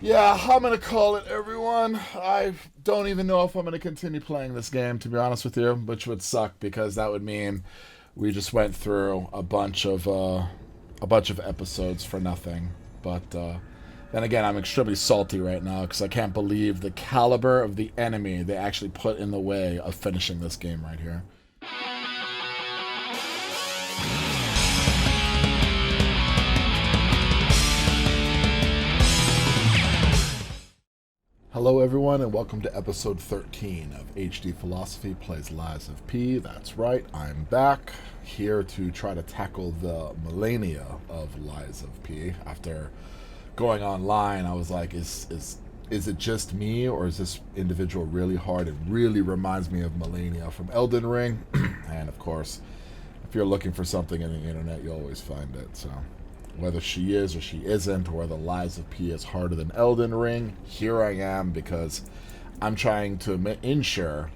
Yeah, I'm gonna call it, everyone. I don't even know if I'm gonna continue playing this game, to be honest with you, which would suck because that would mean we just went through a bunch of episodes for nothing. But then again, I'm extremely salty right now because I can't believe the caliber of the enemy they actually put in the way of finishing this game right here. Hello, everyone, and welcome to episode 13 of HD Philosophy Plays Lies of P. That's right, I'm back here to try to tackle the millennia of Lies of P. After going online, I was like, is it just me, or is this individual really hard? It really reminds me of Millennia from Elden Ring, and of course, if you're looking for something in the internet, you'll always find it. So whether she is or she isn't, or whether Lies of P is harder than Elden Ring, here I am because I'm trying to ensure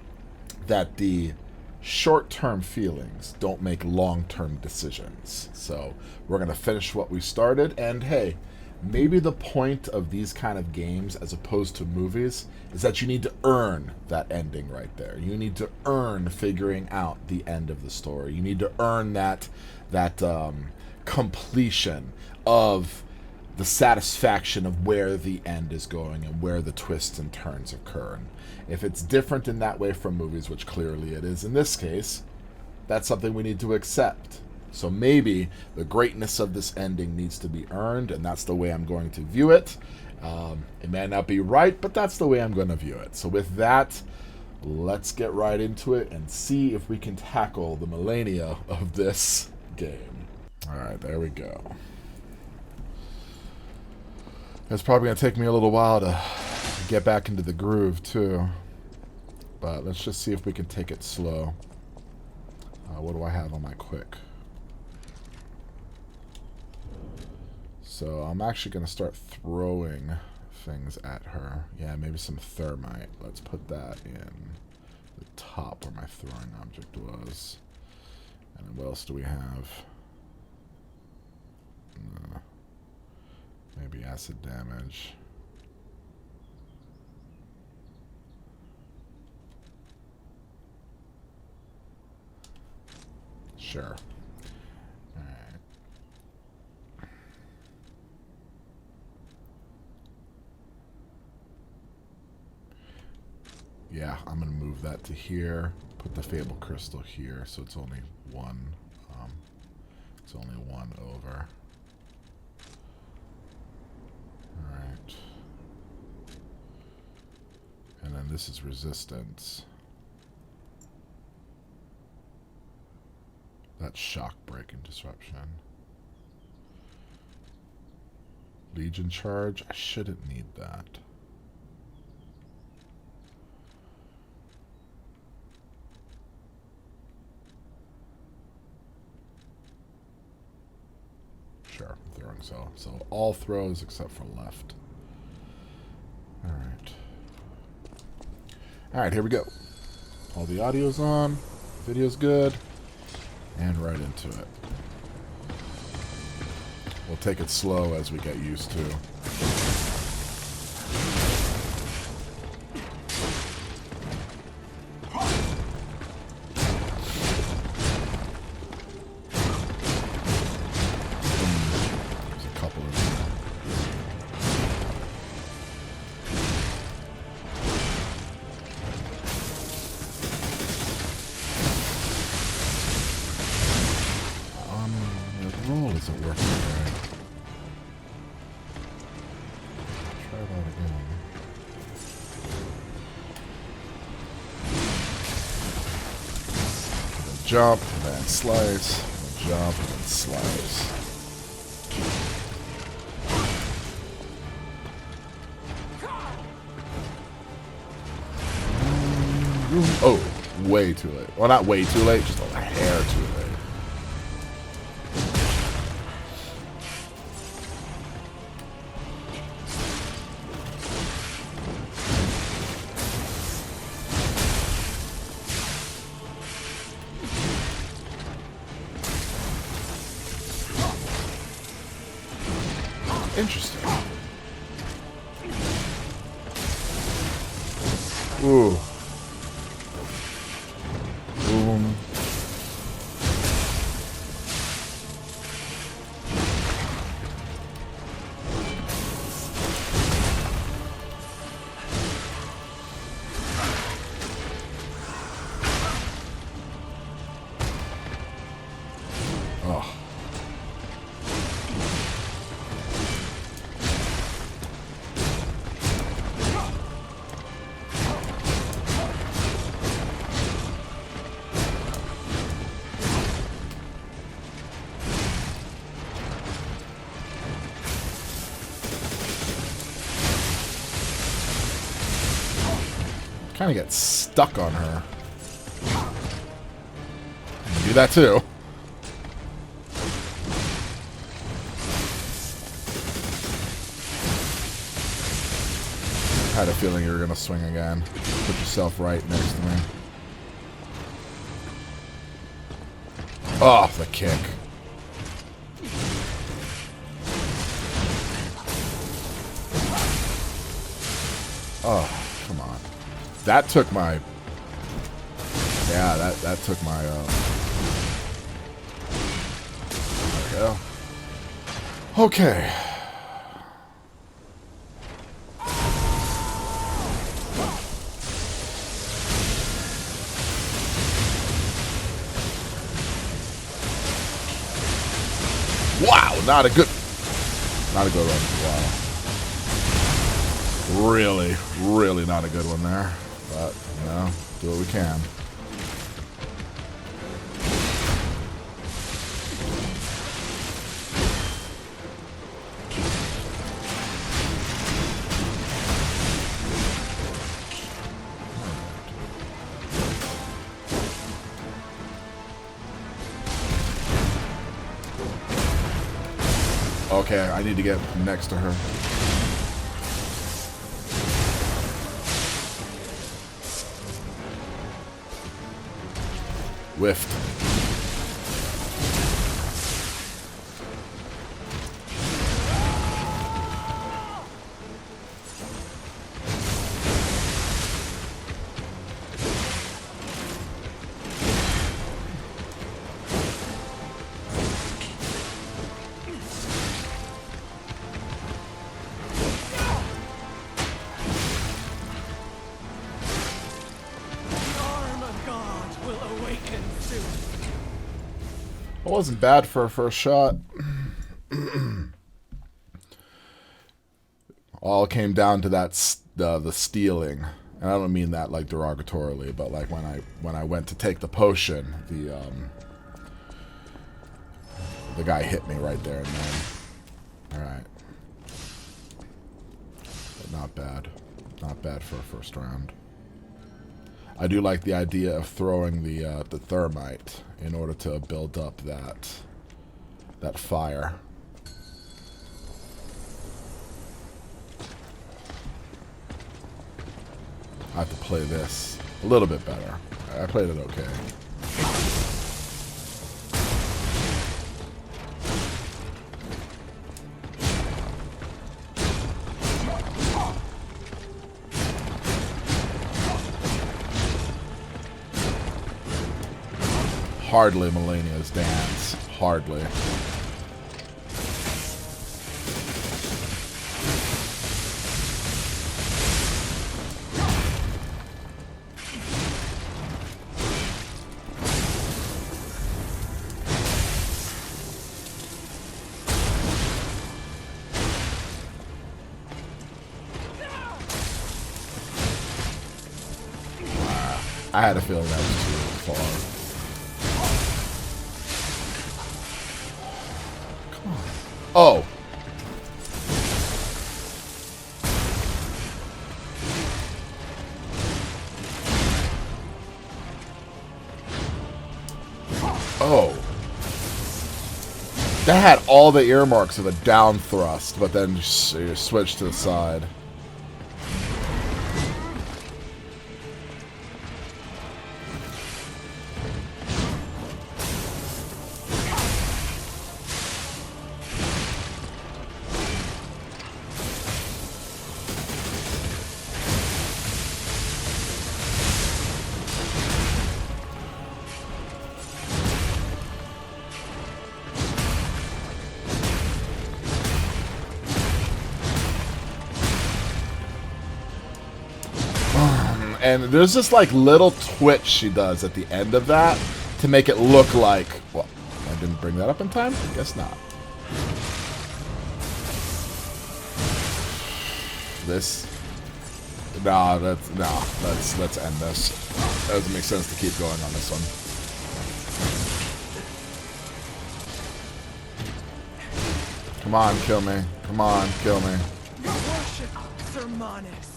that the short-term feelings don't make long-term decisions. So we're going to finish what we started, and hey, maybe the point of these kind of games, as opposed to movies, is that you need to earn that ending right there. You need to earn figuring out the end of the story. You need to earn that completion of the satisfaction of where the end is going and where the twists and turns occur. And if it's different in that way from movies, which clearly it is in this case, that's something we need to accept. So maybe the greatness of this ending needs to be earned, and that's the way I'm going to view it. It may not be right, but that's the way I'm going to view it. So with that, let's get right into it and see if we can tackle the millennia of this game. Alright, there we go. It's probably going to take me a little while to get back into the groove, too. But let's just see if we can take it slow. What do I have on my quick? So I'm actually going to start throwing things at her. Yeah, maybe some thermite. Let's put that in the top where my throwing object was. And then what else do we have? Maybe acid damage. Sure. Alright. Yeah, I'm going to move that to here. Put the Fable Crystal here, so it's only one. It's only one over. Alright. And then this is resistance. That's shock break and disruption. Legion charge? I shouldn't need that. Sure, throwing cell. So all throws except for left. Alright. Alright, here we go. All the audio's on. Video's good. And right into it. We'll take it slow as we get used to. There's a couple of them. The roll isn't working right. Try that again. Then jump, and then slice, and then jump, and then slice. Oh, way too late. Well, not way too late, just a hair too late. Interesting. Ooh. Boom. Oh. Kind of get stuck on her. Do that too. I had a feeling you were going to swing again. Put yourself right next to me. Oh, the kick. Oh, come on. That took my... Yeah, that took my... There we go. Okay. Wow, not a good one. Wow. Really, really not a good one there. But, you know, do what we can. Okay, I need to get next to her. Whiffed. It wasn't bad for a first shot. All came down to that the stealing, and I don't mean that like derogatorily, but like when I went to take the potion, the guy hit me right there and then. All right, but not bad for a first round. I do like the idea of throwing the thermite in order to build up that fire. I have to play this a little bit better. I played it okay. Hardly Melania's dance. Hardly. I had a feeling that was too far. Oh. Oh. That had all the earmarks of a down thrust, but then you switch to the side. And there's this like little twitch she does at the end of that to make it look like, well, I didn't bring that up in time? I guess not. This, let's end this. It doesn't make sense to keep going on this one. Come on, kill me. Come on, kill me. Your worship, Sermanus.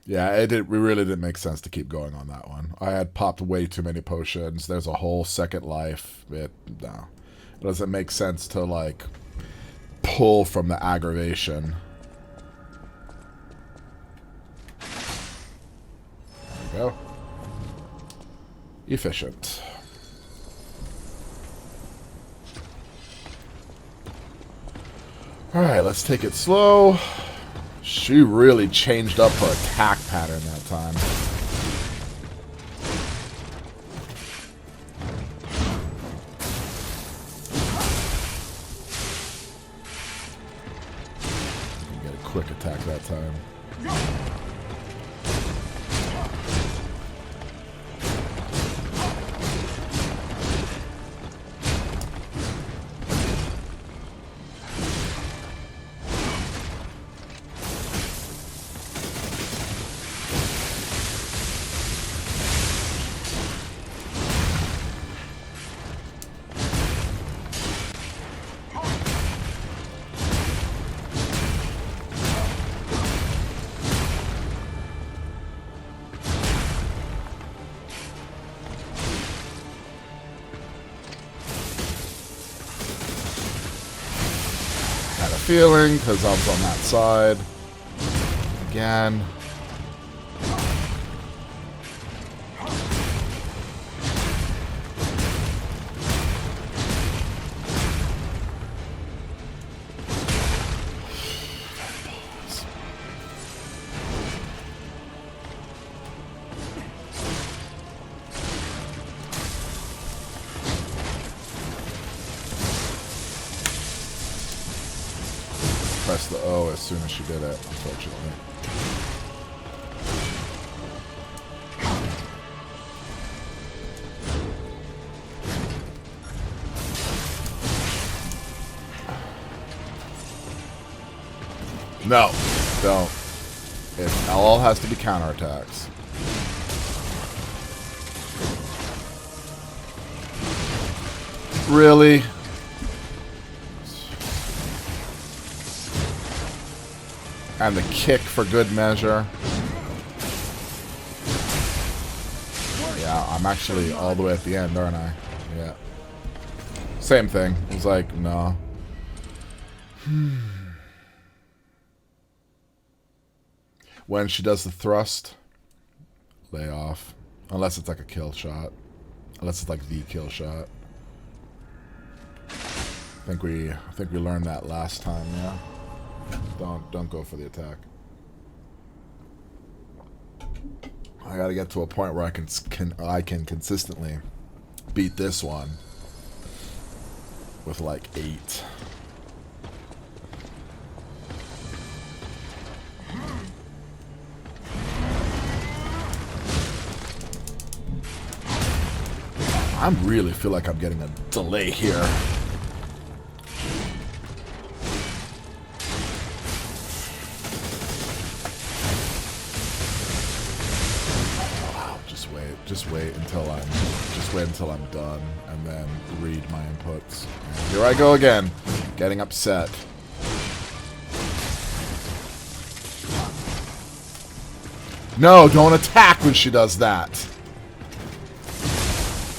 Yeah, it really didn't make sense to keep going on that one. I had popped way too many potions. There's a whole second life. It doesn't make sense to, like, pull from the aggravation. There we go. Efficient. Alright, let's take it slow. She really changed up her attack pattern that time. Get a quick attack that time. Feeling because I was on that side again. Press the O as soon as she did it, unfortunately. No, don't. It all has to be counterattacks. Really? And the kick for good measure. Yeah, I'm actually all the way at the end, aren't I? Yeah. Same thing. It was like, no. When she does the thrust, lay off. Unless it's like a kill shot. Unless it's like the kill shot. I think we learned that last time, yeah. Don't go for the attack. I gotta get to a point where I can consistently beat this one with like 8. I really feel like I'm getting a delay here. Just wait until I'm done, and then read my inputs. And here I go again, getting upset. No, don't attack when she does that.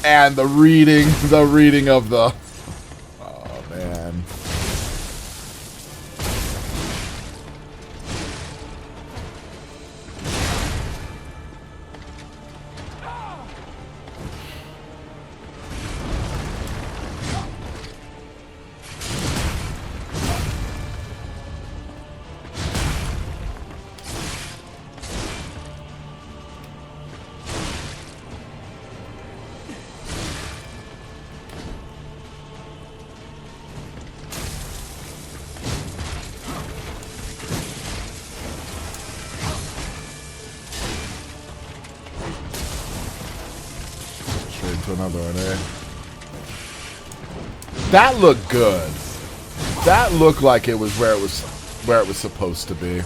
And the reading of the... Oh, man. into another one, eh? That looked good. That looked like it was where it was supposed to be.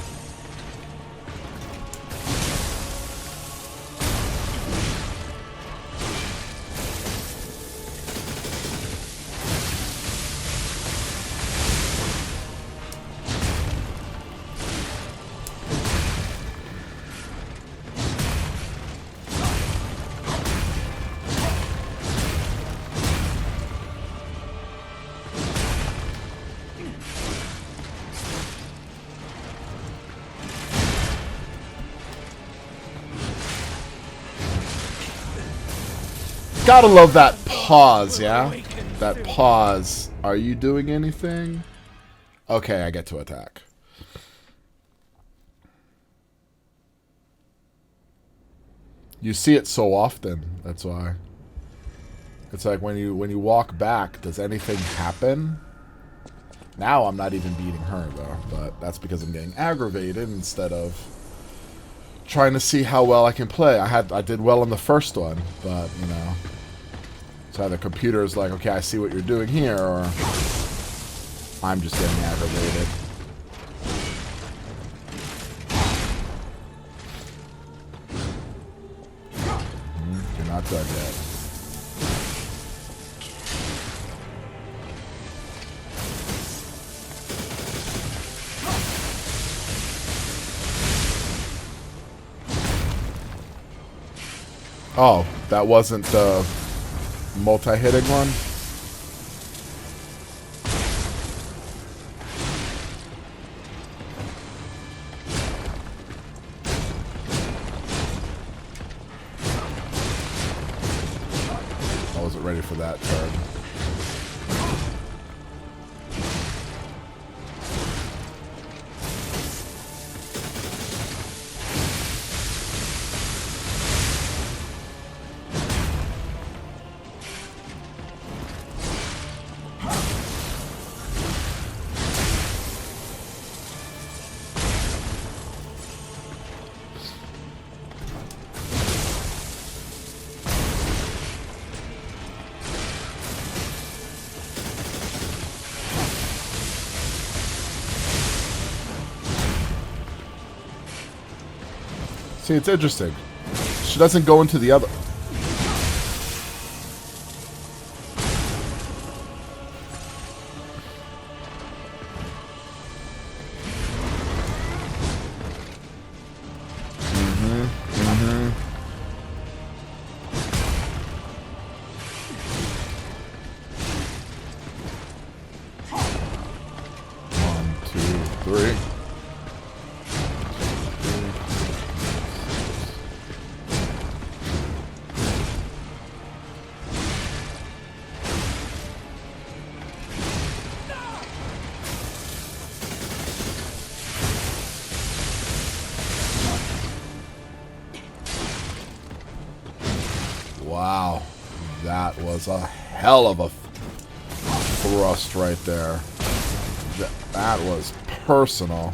Gotta love that pause, yeah? That pause. Are you doing anything? Okay, I get to attack. You see it so often, that's why. It's like when you walk back, does anything happen? Now I'm not even beating her though, but that's because I'm getting aggravated instead of trying to see how well I can play. I did well in the first one, but you know. So the computer is like, okay, I see what you're doing here, or I'm just getting aggravated. You're not done yet. Oh, that wasn't the multi-hitting one? I wasn't ready for that turn. See, it's interesting. She doesn't go into the other... One, two, three. Wow, that was a hell of a thrust right there. That was personal.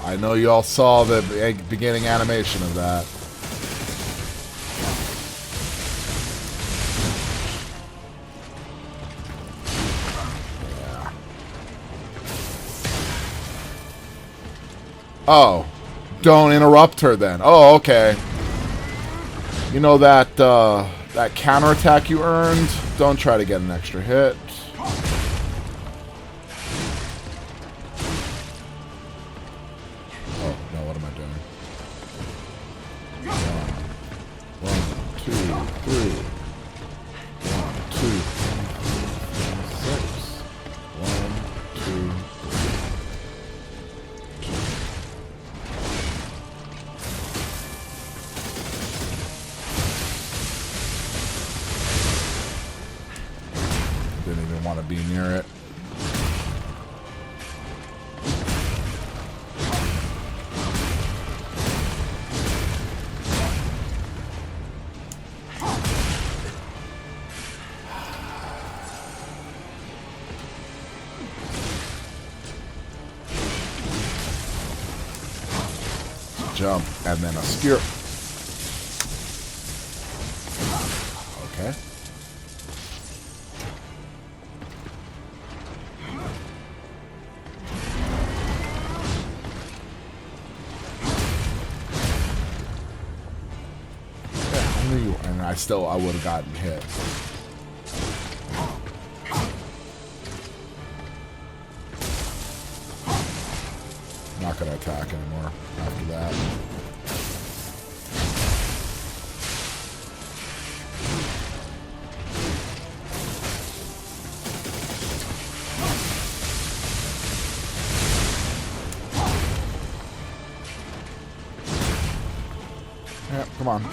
I know you all saw the beginning animation of that. Oh, don't interrupt her then. Oh, okay. You know that that counterattack you earned? Don't try to get an extra hit. Oh, no, what am I doing? 1, 2, 3. 1, 2, 6. 1, 2, 3. Didn't even want to be near it. jump, and then a skewer. Okay. And I would have gotten hit. Not gonna attack anymore after that. Yeah, come on.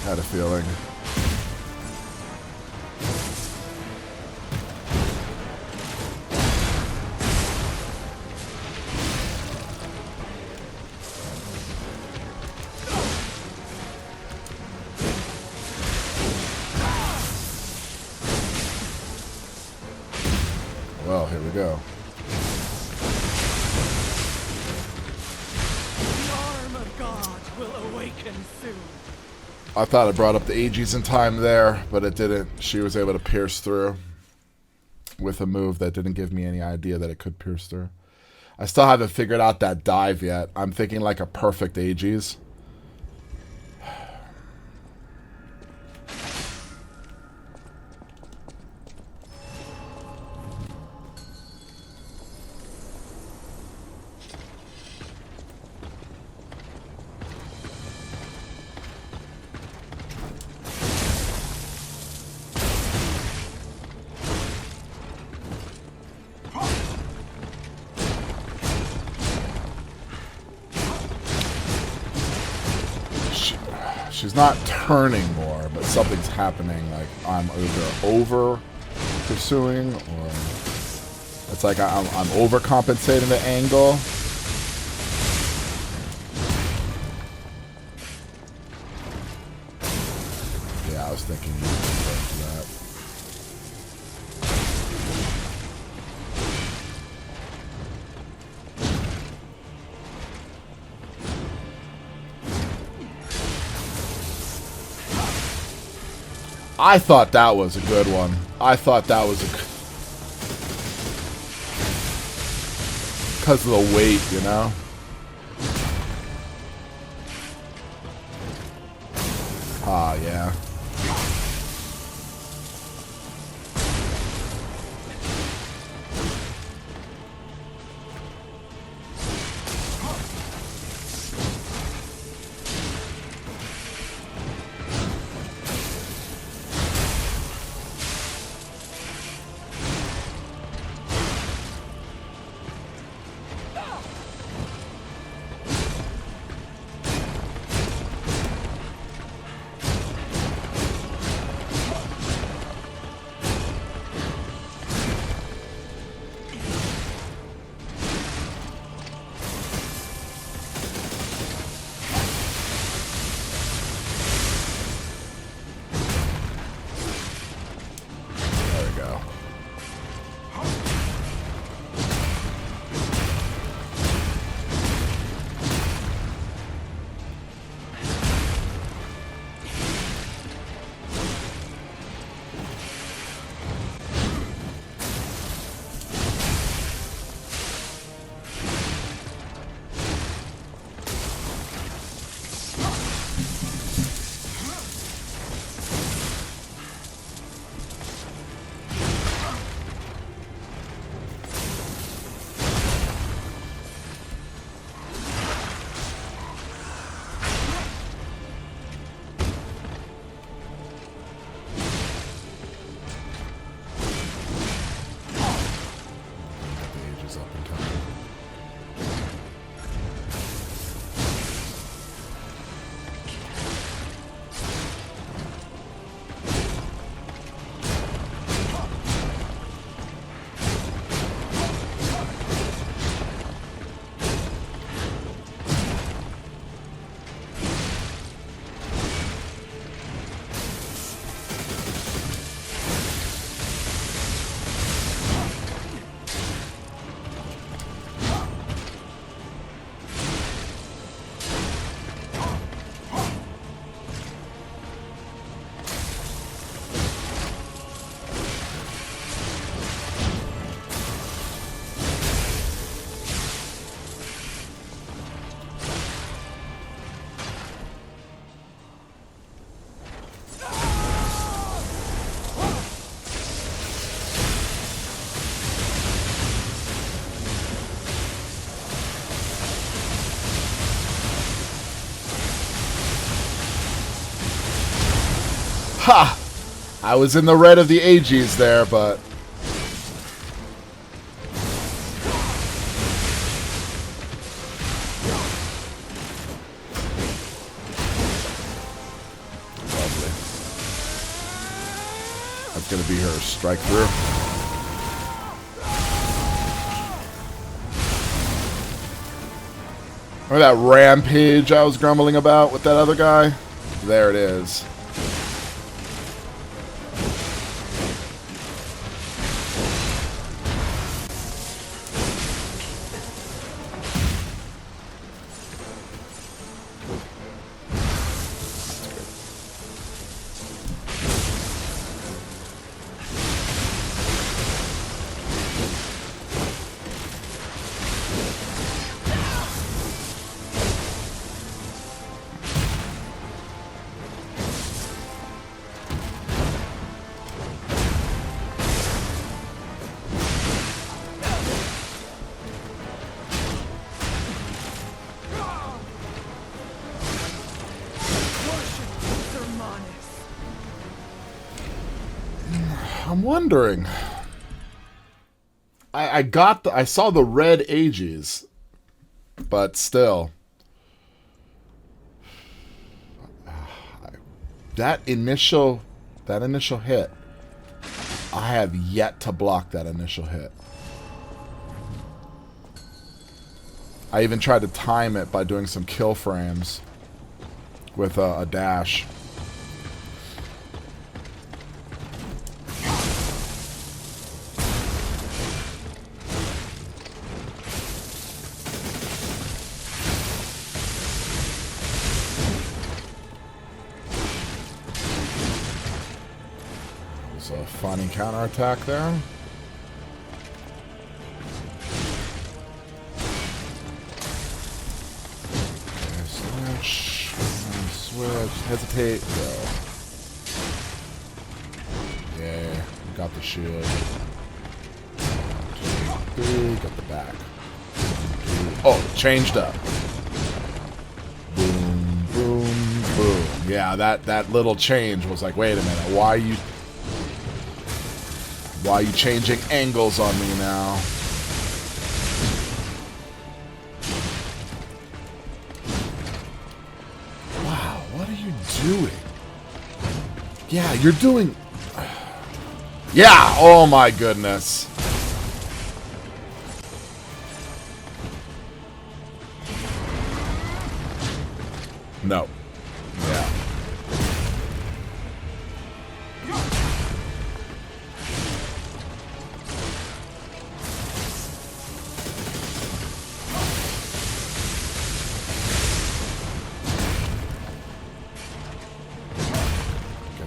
Had a feeling. Well, here we go. The arm of God will awaken soon. I thought I brought up the Aegis in time there, but it didn't. She was able to pierce through with a move that didn't give me any idea that it could pierce through. I still haven't figured out that dive yet. I'm thinking like a perfect Aegis. She's not turning more, but something's happening. Like I'm either over pursuing, or it's like I'm overcompensating the angle. Yeah, I was thinking you were referring to that. I thought that was a good one. I thought that was a... because of the weight, you know? Ah, yeah. catches up in time. Ha! I was in the red of the AGs there, but... Lovely. That's gonna be her strike through. Remember that rampage I was grumbling about with that other guy? There it is. I'm wondering. I saw the red ages, but still, that initial hit, I have yet to block that initial hit. I even tried to time it by doing some kill frames with a dash. A funny counterattack there. Okay, switch, hesitate, go. Yeah, we got the shield. 2, 3, got the back. 2, oh, changed up. Boom, boom, boom. Yeah, that little change was like, wait a minute, why are you changing angles on me now? Wow, what are you doing? Yeah, you're doing... Yeah, oh my goodness. No. Yeah.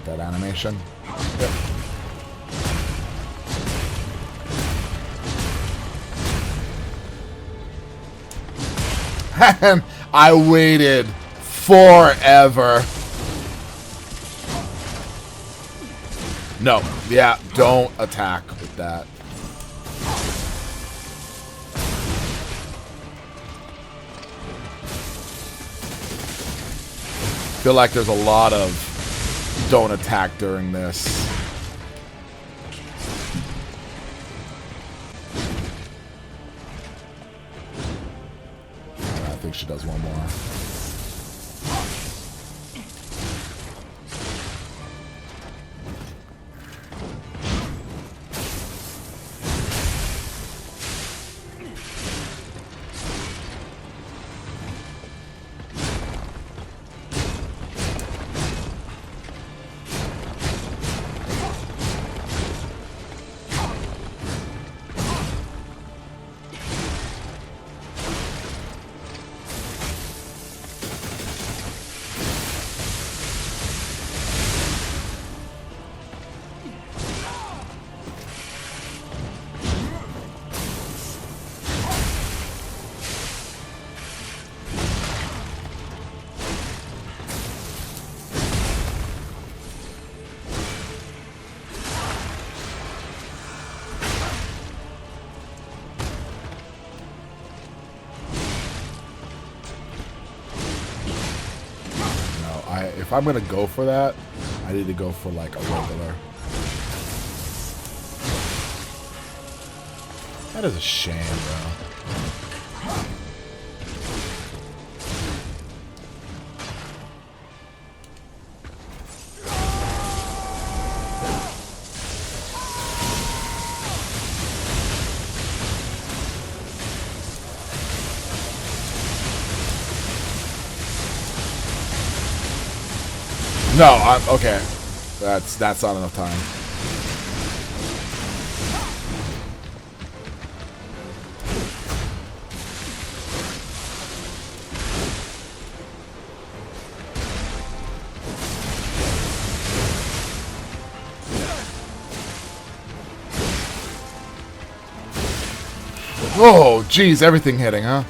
That animation. Yep. And I waited forever. No. Yeah, don't attack with that. I feel like there's a lot of don't attack during this. think she does one more. If I'm gonna go for that, I need to go for like a regular. That is a shame, bro. No, I'm okay. That's not enough time. Oh, geez, everything hitting, huh?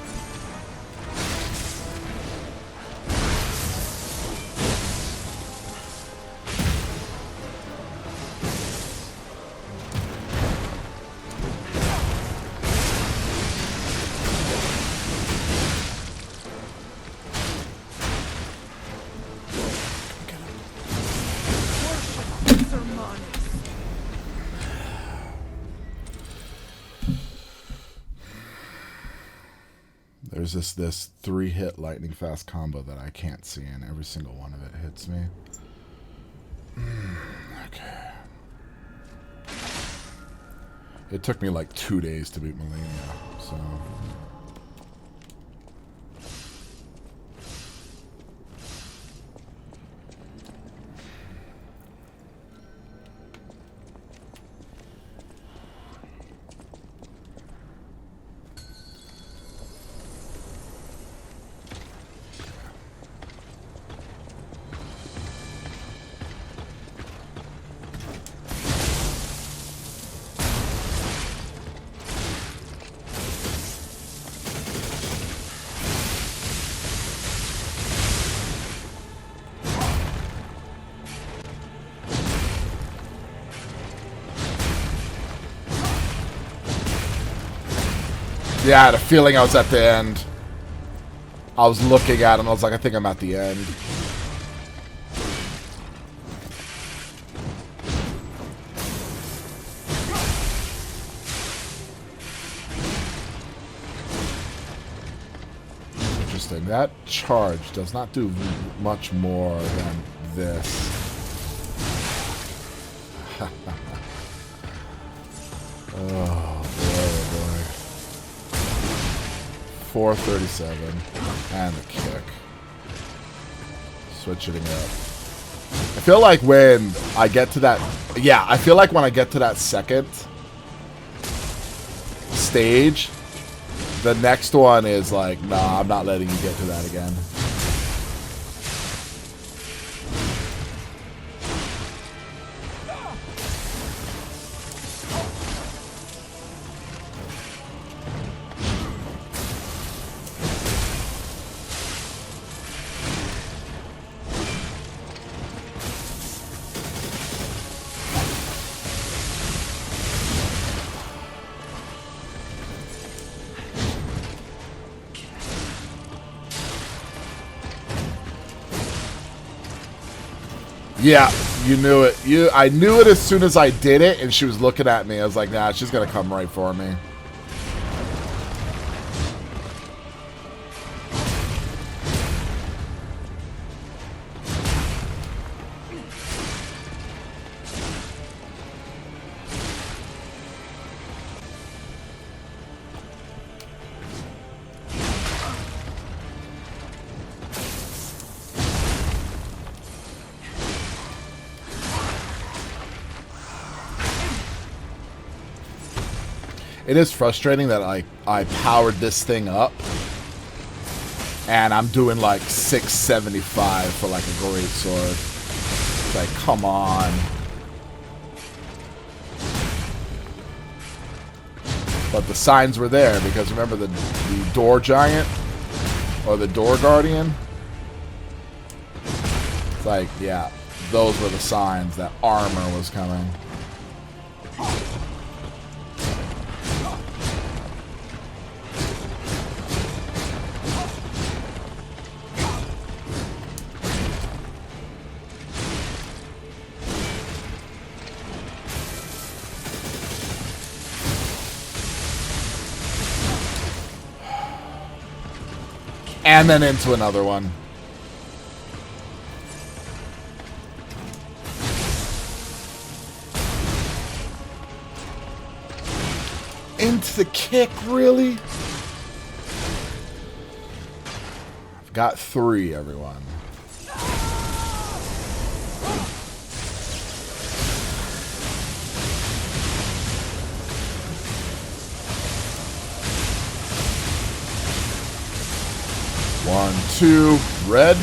There's this 3-hit lightning fast combo that I can't see, and every single one of it hits me. Okay. It took me like 2 days to beat Millennia, so... Yeah, I had a feeling I was at the end. I was looking at him, I was like, I think I'm at the end. Interesting. That charge does not do much more than this. Oh, boy. 437 and the kick. Switching it up. I feel like when I get to that, yeah, I feel like when I get to that second stage, the next one is like, nah, I'm not letting you get to that again. Yeah, you knew it. I knew it as soon as I did it, and she was looking at me. I was like, nah, she's gonna come right for me. It is frustrating that like I powered this thing up and I'm doing like 675 for like a great sword. It's like, come on. But the signs were there because remember the door giant or the door guardian? It's like, yeah, those were the signs that armor was coming. And then into another one. Into the kick, really? I've got 3, everyone. One, two, red.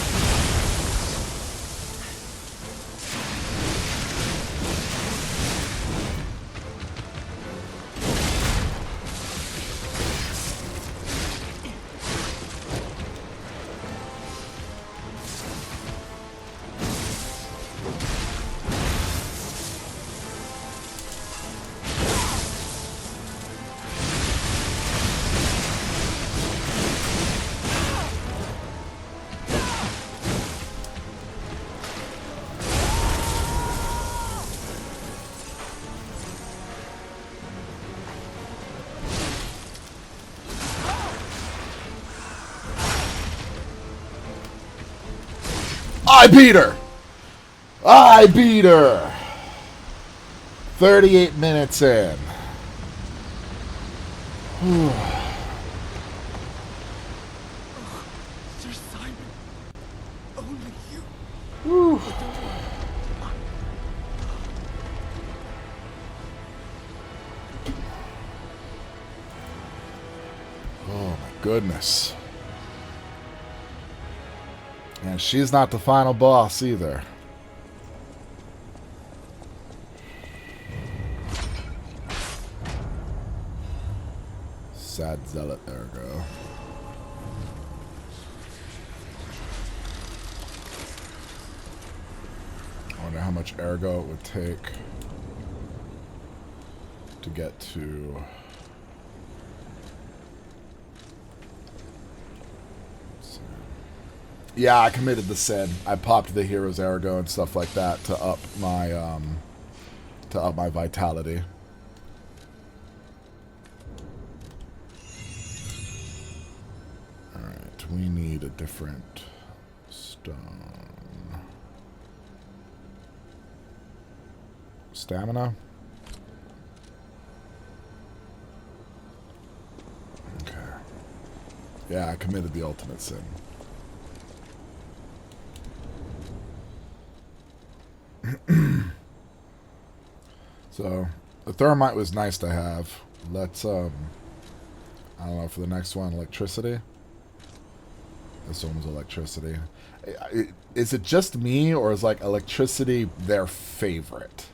I beat her! I beat her! 38 minutes in. Sir Simon, only you. Whew. But don't worry. Oh my goodness. And she's not the final boss either. Sad zealot ergo. I wonder how much ergo it would take to get to... Yeah, I committed the sin. I popped the hero's ergo and stuff like that to up my vitality. All right, we need a different stone. Stamina. Okay. Yeah, I committed the ultimate sin. So, the thermite was nice to have. Let's, I don't know, for the next one, electricity. This one was electricity. Is it just me, or is, like, electricity their favorite?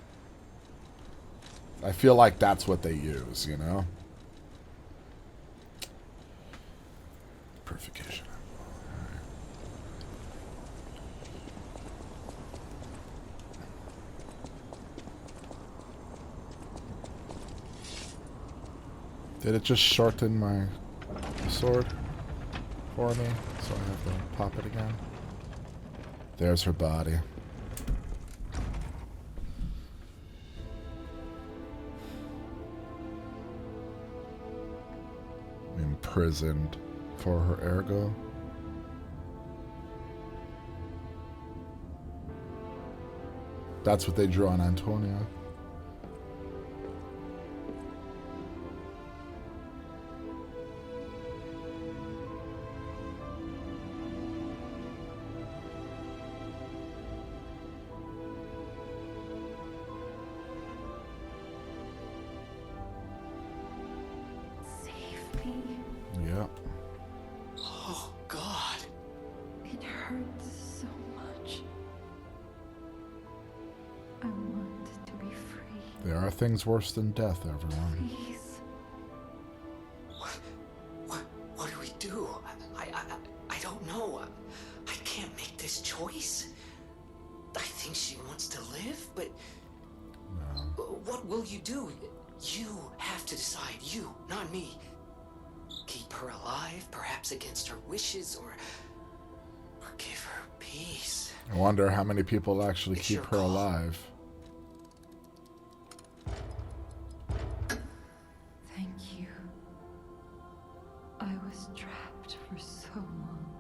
I feel like that's what they use, you know? Purification. Did it just shorten my sword for me? So I have to pop it again. There's her body. Imprisoned for her ergo. That's what they drew on Antonia. Nothing's worse than death, everyone. Please. What do we do? I don't know. I can't make this choice. I think she wants to live, but what will you do? You have to decide. You, not me. Keep her alive, perhaps against her wishes, or give her peace. I wonder how many people actually It's keep your her call. alive. Thank you. I was trapped for so long.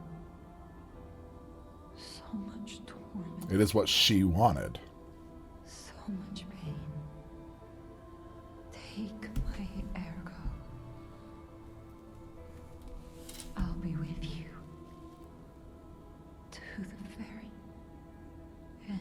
So much torment. It is what she wanted. So much pain. Take my ergo. I'll be with you to the very end.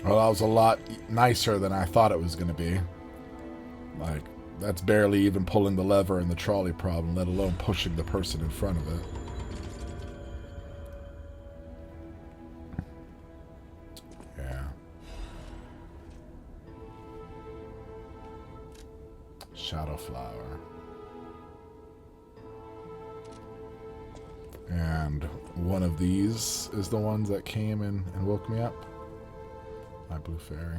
Well, that was a lot nicer than I thought it was going to be. Like, that's barely even pulling the lever in the trolley problem, let alone pushing the person in front of it. Yeah. Shadow flower. And one of these is the ones that came and woke me up. My blue fairy.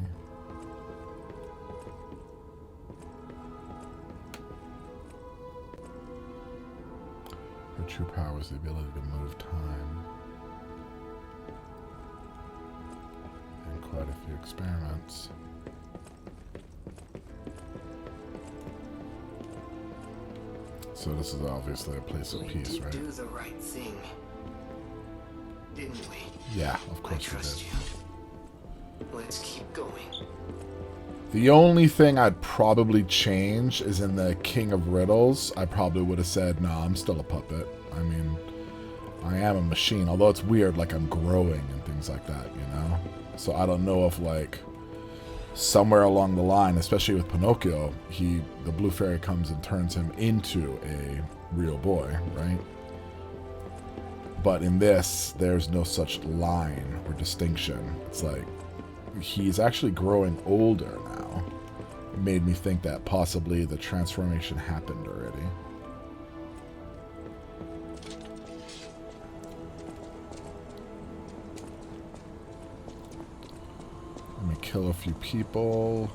Her true power is the ability to move time. And quite a few experiments. So this is obviously a place of We peace, did right? do the right thing, didn't we? Yeah, of I course we trust did. you. Let's keep going. The only thing I'd probably change is in the King of Riddles. I probably would have said, nah, I'm still a puppet. I mean, I am a machine, although it's weird, like I'm growing and things like that, you know? So I don't know if, like, somewhere along the line, especially with Pinocchio, the blue fairy comes and turns him into a real boy, right? But in this, there's no such line or distinction. It's like, he's actually growing older now. It made me think that possibly the transformation happened already. Let me kill a few people.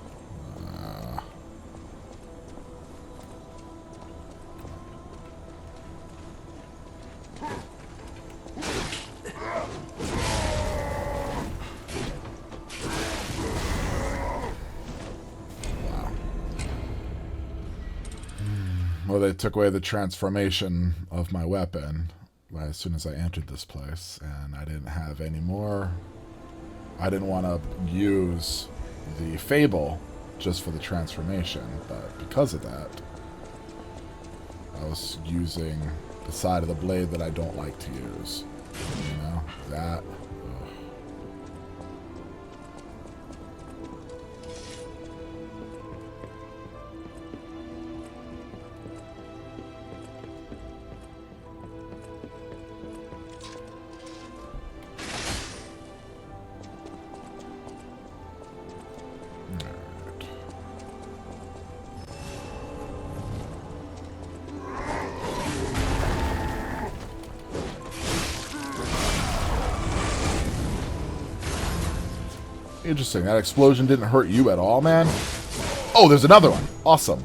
Well, they took away the transformation of my weapon as soon as I entered this place, and I didn't have any more. I didn't want to use the fable just for the transformation, but because of that, I was using the side of the blade that I don't like to use. You know, that. Ugh. Interesting. That explosion didn't hurt you at all, man? Oh, there's another one. Awesome.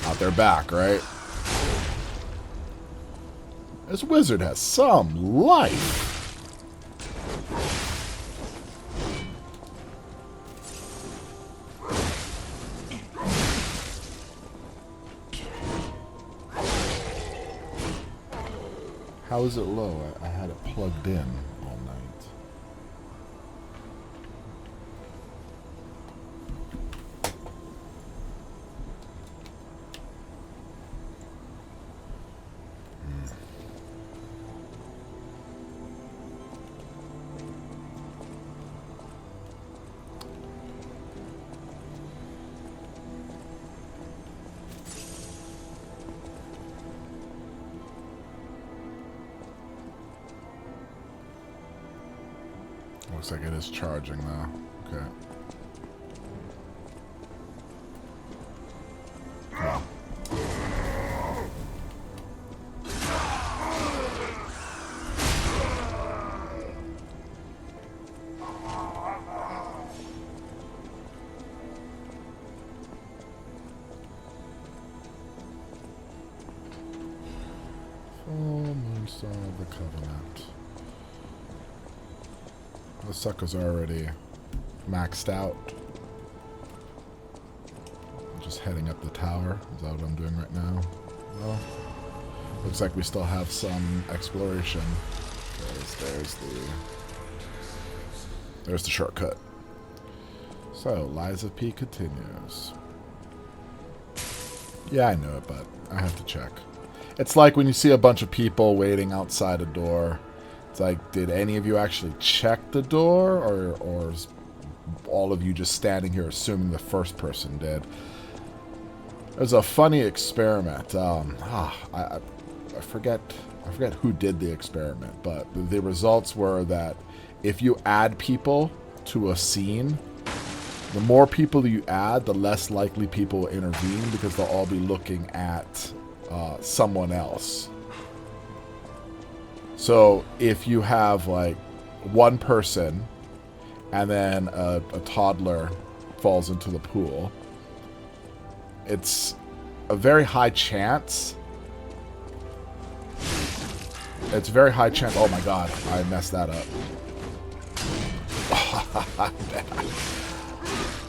Out their back, right? This wizard has some life. How is it low? I had it plugged in all night. Looks like it is charging now. Okay. Come on. Full Moonstar of the Covenant. The sucker's already maxed out. I'm just heading up the tower. Is that what I'm doing right now? Well, looks like we still have some exploration. There's the shortcut. So, Lies of P continues. Yeah, I know it, but I have to check. It's like when you see a bunch of people waiting outside a door. It's like, did any of you actually check the door, or is all of you just standing here assuming the first person did? There's a funny experiment. I forget who did the experiment, but the results were that if you add people to a scene, the more people you add, the less likely people will intervene because they'll all be looking at someone else. So if you have like one person and then a toddler falls into the pool, it's a very high chance. It's a very high chance. Oh my god, I messed that up.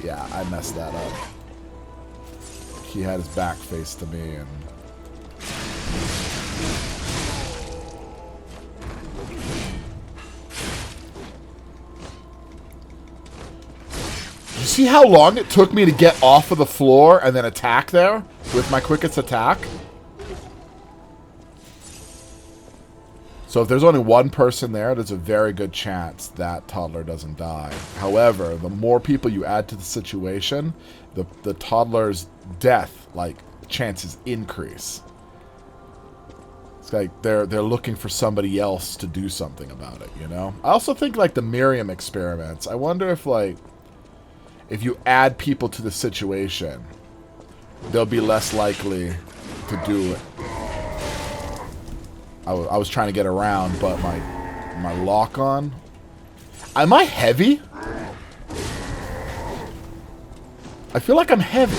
Yeah, I messed that up. He had his back face to me and... You see how long it took me to get off of the floor and then attack there with my quickest attack? So if there's only one person there, there's a very good chance that toddler doesn't die. However, the more people you add to the situation, the toddler's death, like, chances increase. It's like they're looking for somebody else to do something about it, you know? I also think, like, the Miriam experiments. I wonder if, like, if you add people to the situation, they'll be less likely to do it. I was trying to get around, but my lock on. Am I heavy? I feel like I'm heavy.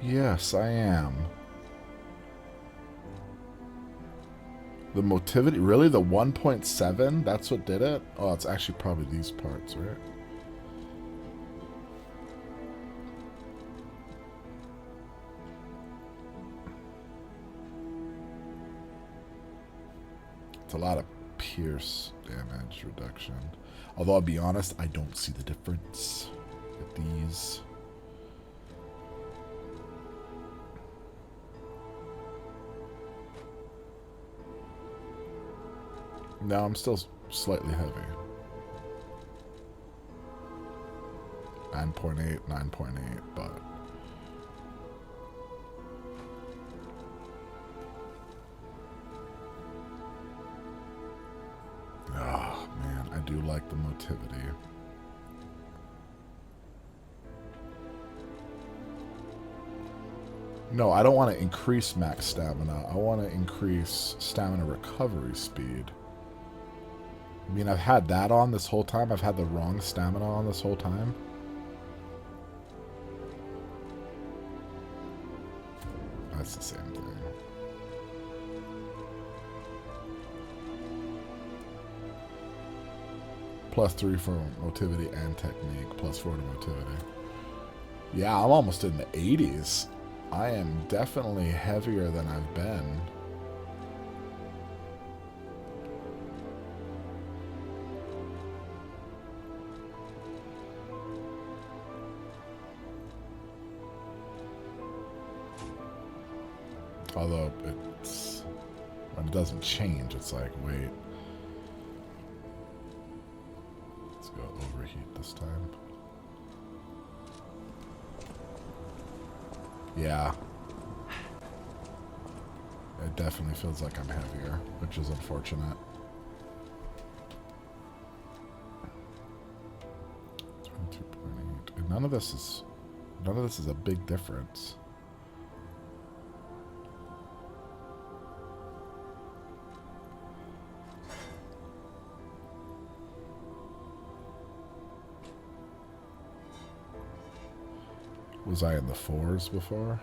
Yes, I am. The motivity? Really? The 1.7? That's what did it? Oh, it's actually probably these parts, right? It's a lot of pierce damage reduction. Although, I'll be honest, I don't see the difference with these. No, I'm still slightly heavy. 9.8, 9.8, but... Oh, man, I do like the motivity. No, I don't want to increase max stamina. I want to increase stamina recovery speed. I mean, I've had that on this whole time. I've had the wrong stamina on this whole time. That's the same thing. +3 for motivity and technique, +4 to motivity. Yeah, I'm almost in the 80s. I am definitely heavier than I've been. Although it's, when it doesn't change, it's like, wait. Let's go overheat this time. Yeah. It definitely feels like I'm heavier, which is unfortunate. 22.8. And none of this is a big difference. Was I in the 4s before?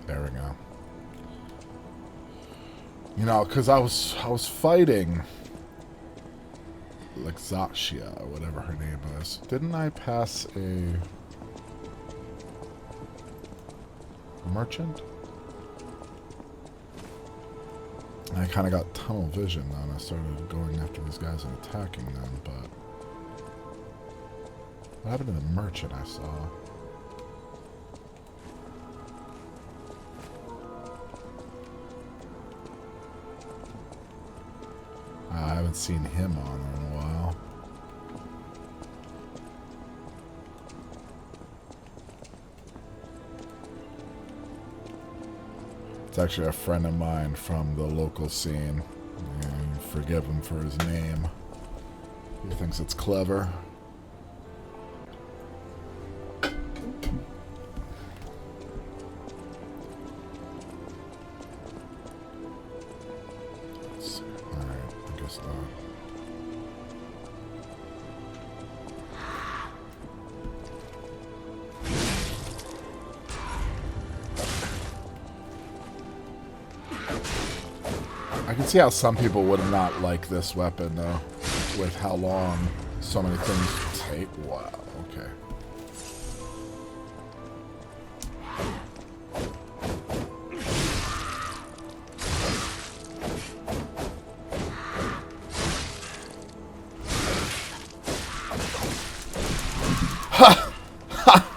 There we go. You know, because I was fighting Lexatia, or whatever her name is. Didn't I pass a merchant? And I kind of got tunnel vision then. I started going after these guys and attacking them, but what happened to the merchant I saw? I haven't seen him on in a while. It's actually a friend of mine from the local scene. Yeah, forgive him for his name. He thinks it's clever. I can see how some people would not like this weapon, though, with how long so many things take. Wow, okay. Ha! Ha!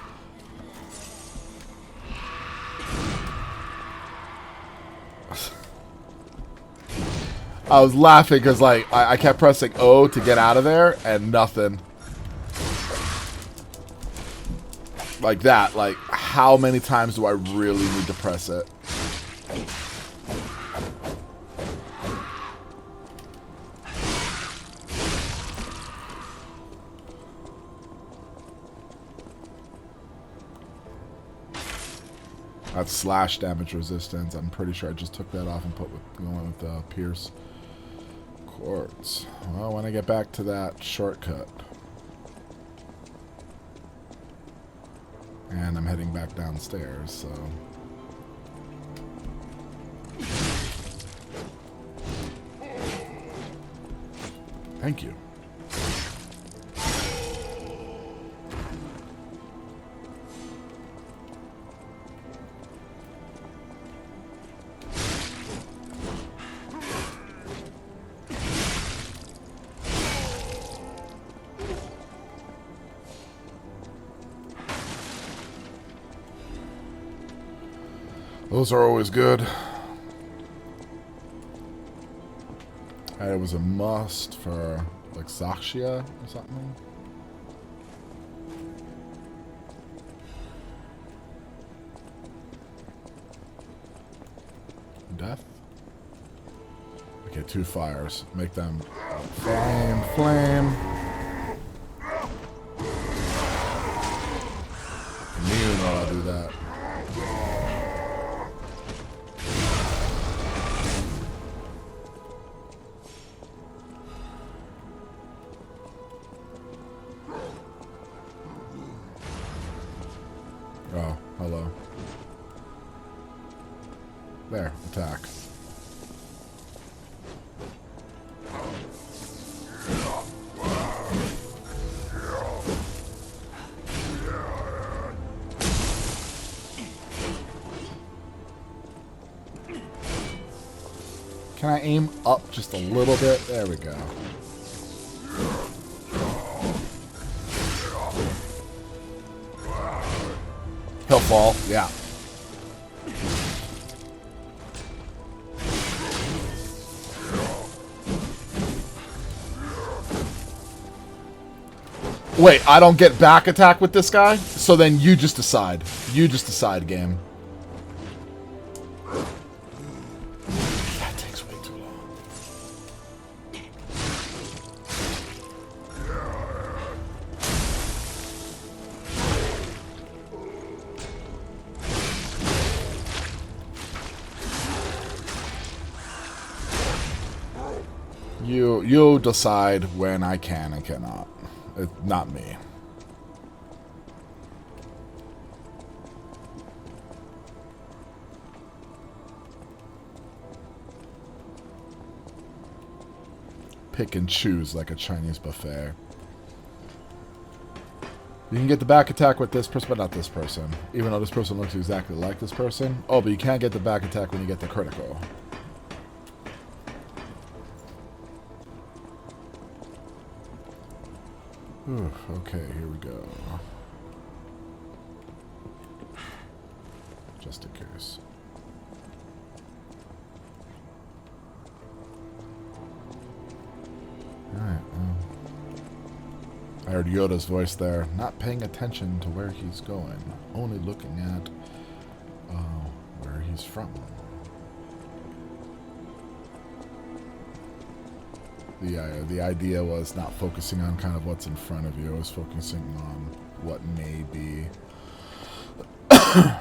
I was laughing because, like, I kept pressing O to get out of there, and nothing. Like that. Like, how many times do I really need to press it? That's slash damage resistance. I'm pretty sure I just took that off and put with going with Pierce. Quartz. Well, when I get back to that shortcut. And I'm heading back downstairs, so... Thank you. Those are always good. It was a must for, like, Saksha or something. Death? Okay, 2 fires. Make them flame, flame. Immune while I do that. Oh, hello. There, attack. Can I aim up just a little bit? There we go. He'll fall, yeah. Wait, I don't get back attack with this guy? So then you just decide. You just decide, game. That takes way too long. You decide when I can and cannot. It's not me. Pick and choose like a Chinese buffet. You can get the back attack with this person, but not this person. Even though this person looks exactly like this person. Oh, but you can't get the back attack when you get the critical. Okay, here we go. Just in case. Alright, I heard Yoda's voice there. Not paying attention to where he's going. Only looking at where he's from. The idea was not focusing on kind of what's in front of you. It was focusing on what may be. Okay,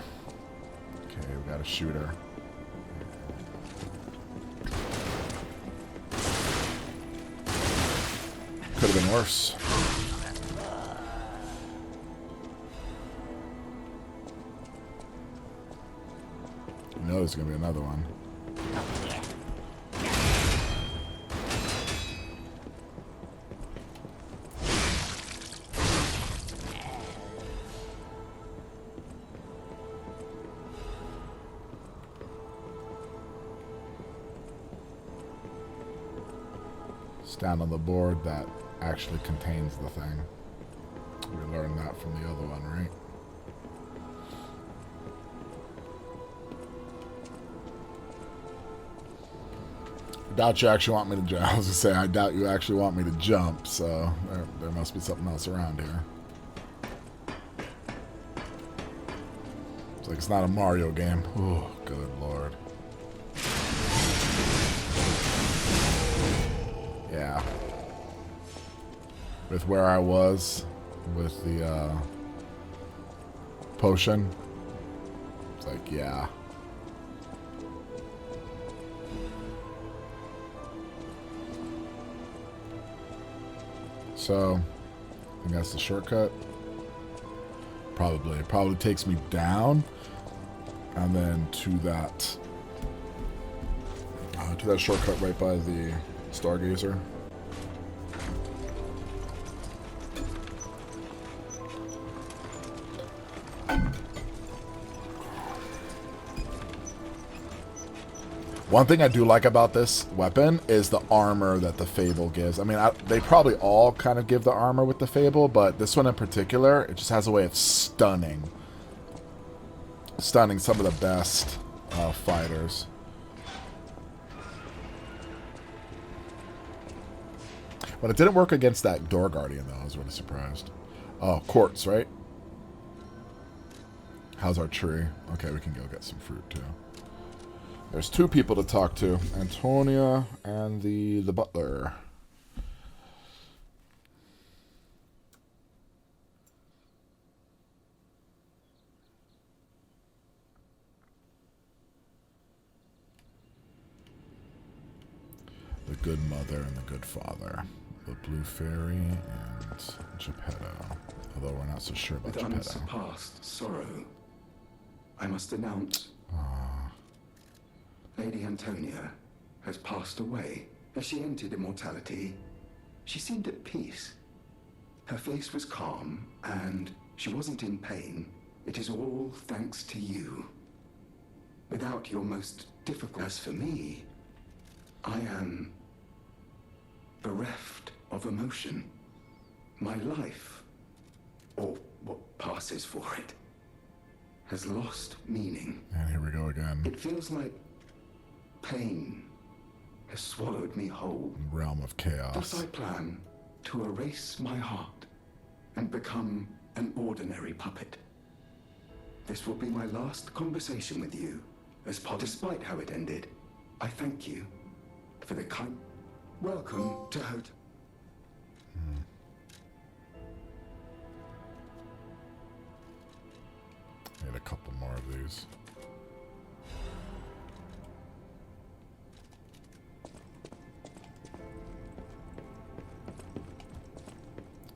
we got a shooter. Could have been worse. You know there's going to be another one. Stand on the board that actually contains the thing. We learned that from the other one, right? I doubt you actually want me to jump. I was gonna say, I doubt you actually want me to jump, so there must be something else around here. It's like it's not a Mario game. Oh, good lord. Yeah. With where I was with the potion. It's like, yeah. So, I think that's the shortcut. Probably. It probably takes me down and then to that shortcut right by the Stargazer. One thing I do like about this weapon is the armor that the Fable gives. I mean, they probably all kind of give the armor with the Fable, but this one in particular, it just has a way of stunning some of the best fighters. But it didn't work against that door guardian, though. I was really surprised. Oh, quartz, right? How's our tree? Okay, we can go get some fruit, too. There's 2 people to talk to. Antonia and the butler. The good mother and the good father. The blue fairy and Geppetto. Although we're not so sure about With Geppetto. unsurpassed sorrow, I must announce Lady Antonia has passed away. As she entered immortality, she seemed at peace. Her face was calm, and she wasn't in pain. It is all thanks to you. Without your most difficult... As for me, I am bereft of emotion. My life, or what passes for it, has lost meaning. And here we go again. It feels like pain has swallowed me whole. Realm of chaos. Thus I plan to erase my heart and become an ordinary puppet. This will be my last conversation with you. Despite how it ended, I thank you for the kind... Welcome to Hotel... Need a couple more of these.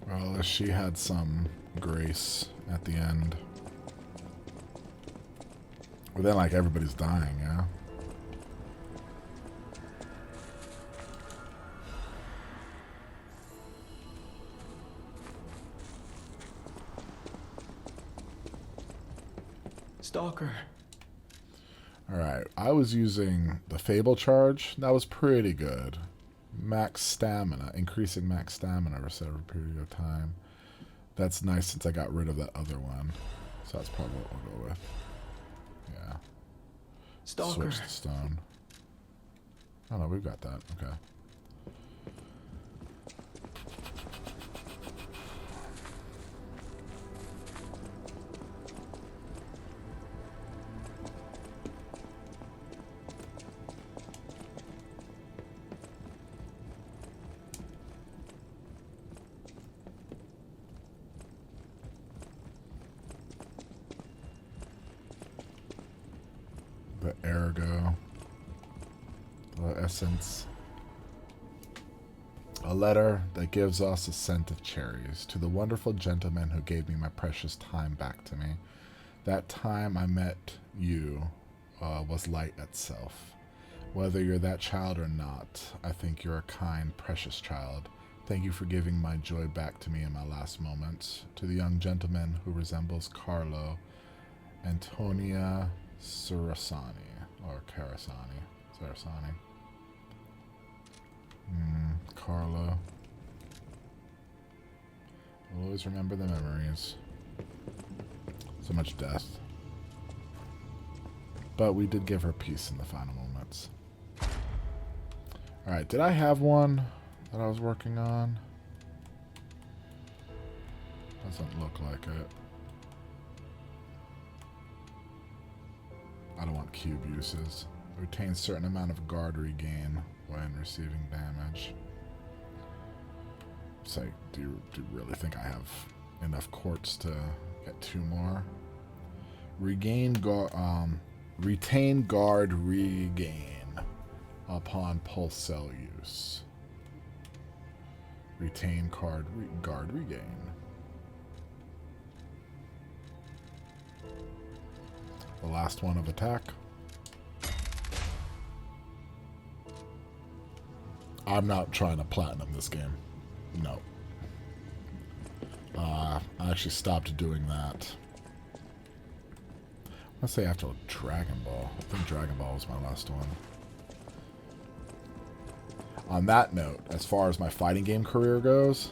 Well, at least she had some grace at the end. But then, like, everybody's dying, yeah? Stalker. Alright, I was using the Fable charge. That was pretty good. Max stamina. Increasing max stamina for a set of a period of time. That's nice since I got rid of that other one. So that's probably what we'll go with. Yeah. Stalker. Switch to stone. Oh no, we've got that. Okay. The ergo. The essence. A letter that gives us a scent of cherries to the wonderful gentleman who gave me my precious time back to me. That time I met you was light itself. Whether you're that child or not, I think you're a kind, precious child. Thank you for giving my joy back to me in my last moments. To the young gentleman who resembles Carlo, Antonia Sarasani, or Sarasani. Carlo. I'll always remember the memories. So much death. But we did give her peace in the final moments. Alright, did I have one that I was working on? Doesn't look like it. I don't want cube uses. Retain certain amount of guard regain when receiving damage. Say, do you really think I have enough quartz to get 2 more? Retain guard regain upon pulse cell use. Retain guard regain. The last one of attack. I'm not trying to platinum this game. No. I actually stopped doing that. Let's say after Dragon Ball. I think Dragon Ball was my last one. On that note, as far as my fighting game career goes,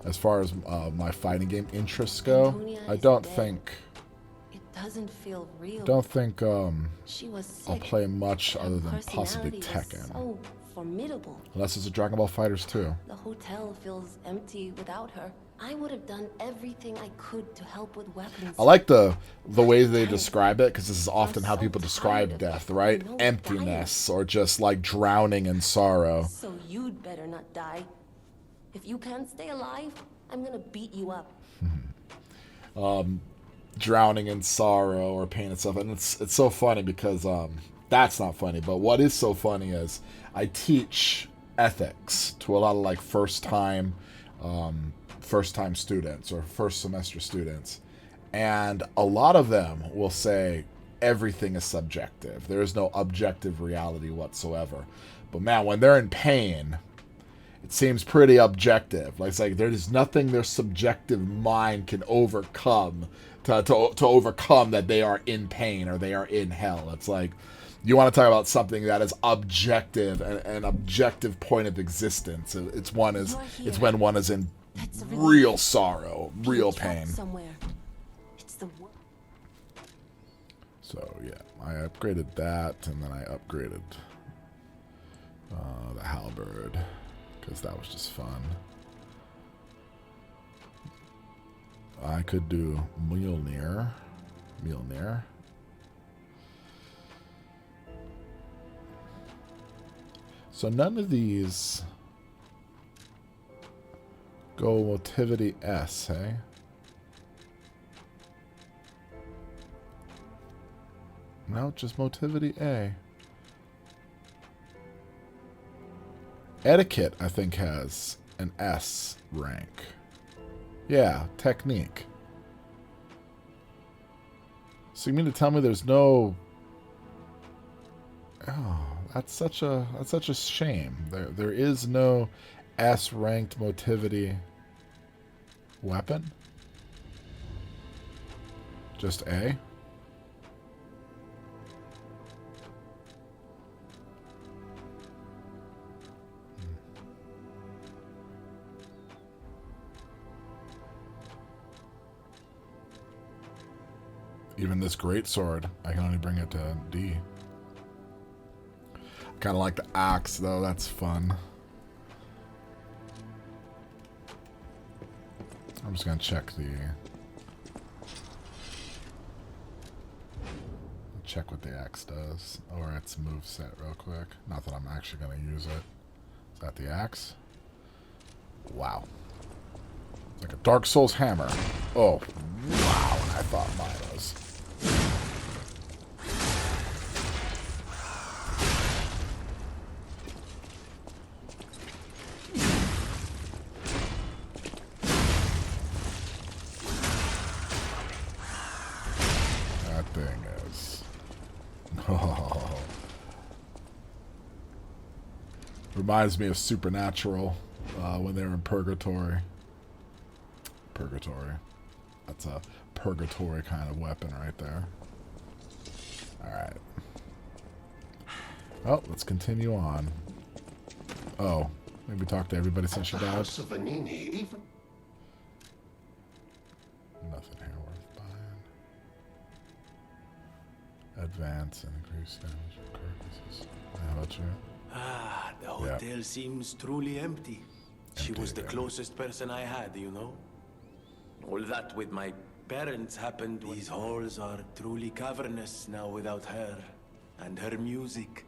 as far as my fighting game interests go, I don't think doesn't feel real. Don't think She was I'll sick. play much Her other than possibly personality was Tekken. so formidable. Unless it's a Dragon Ball Fighters 2. The hotel feels empty without her. I would have done everything I could to help with weapons. I like the way they describe it, because this is often how people describe death, right? Emptiness, or just like drowning in sorrow. So you'd better not die. If you can't stay alive, I'm gonna beat you up. Drowning in sorrow or pain and stuff. And it's so funny because that's not funny, but what is so funny is I teach ethics to a lot of like first time students or first semester students, and a lot of them will say everything is subjective. There is no objective reality whatsoever. But man, when they're in pain, it seems pretty objective. Like, it's like there's nothing their subjective mind can overcome to overcome that they are in pain or they are in hell. It's like you want to talk about something that is objective, an objective point of existence. It's when one is in real sorrow, real pain. Somewhere. It's the So yeah, I upgraded that, and then I upgraded the halberd, because that was just fun. I could do Mjolnir. So none of these go motivity S, hey? No, just motivity A. Etiquette, I think, has an S rank. Yeah, technique. So you mean to tell me there's no... Oh, that's such a shame. There is no S ranked motivity weapon? Just A? Even this great sword, I can only bring it to D. Kind of like the axe, though. That's fun. I'm just gonna check what the axe does, or its moveset real quick. Not that I'm actually gonna use it. Is that the axe? Wow. It's like a Dark Souls hammer. Oh, wow. And I thought mine was. That thing is. Oh. Reminds me of Supernatural when they were in Purgatory. That's a purgatory kind of weapon right there. Alright. Oh, let's continue on. Oh, maybe talk to everybody since she died. Nothing here worth buying. Advance and increase damage and purposes. How about you? Ah, the hotel seems truly empty. She was the closest person I had, you know? All that with my parents happened. These halls are truly cavernous now without her and her music.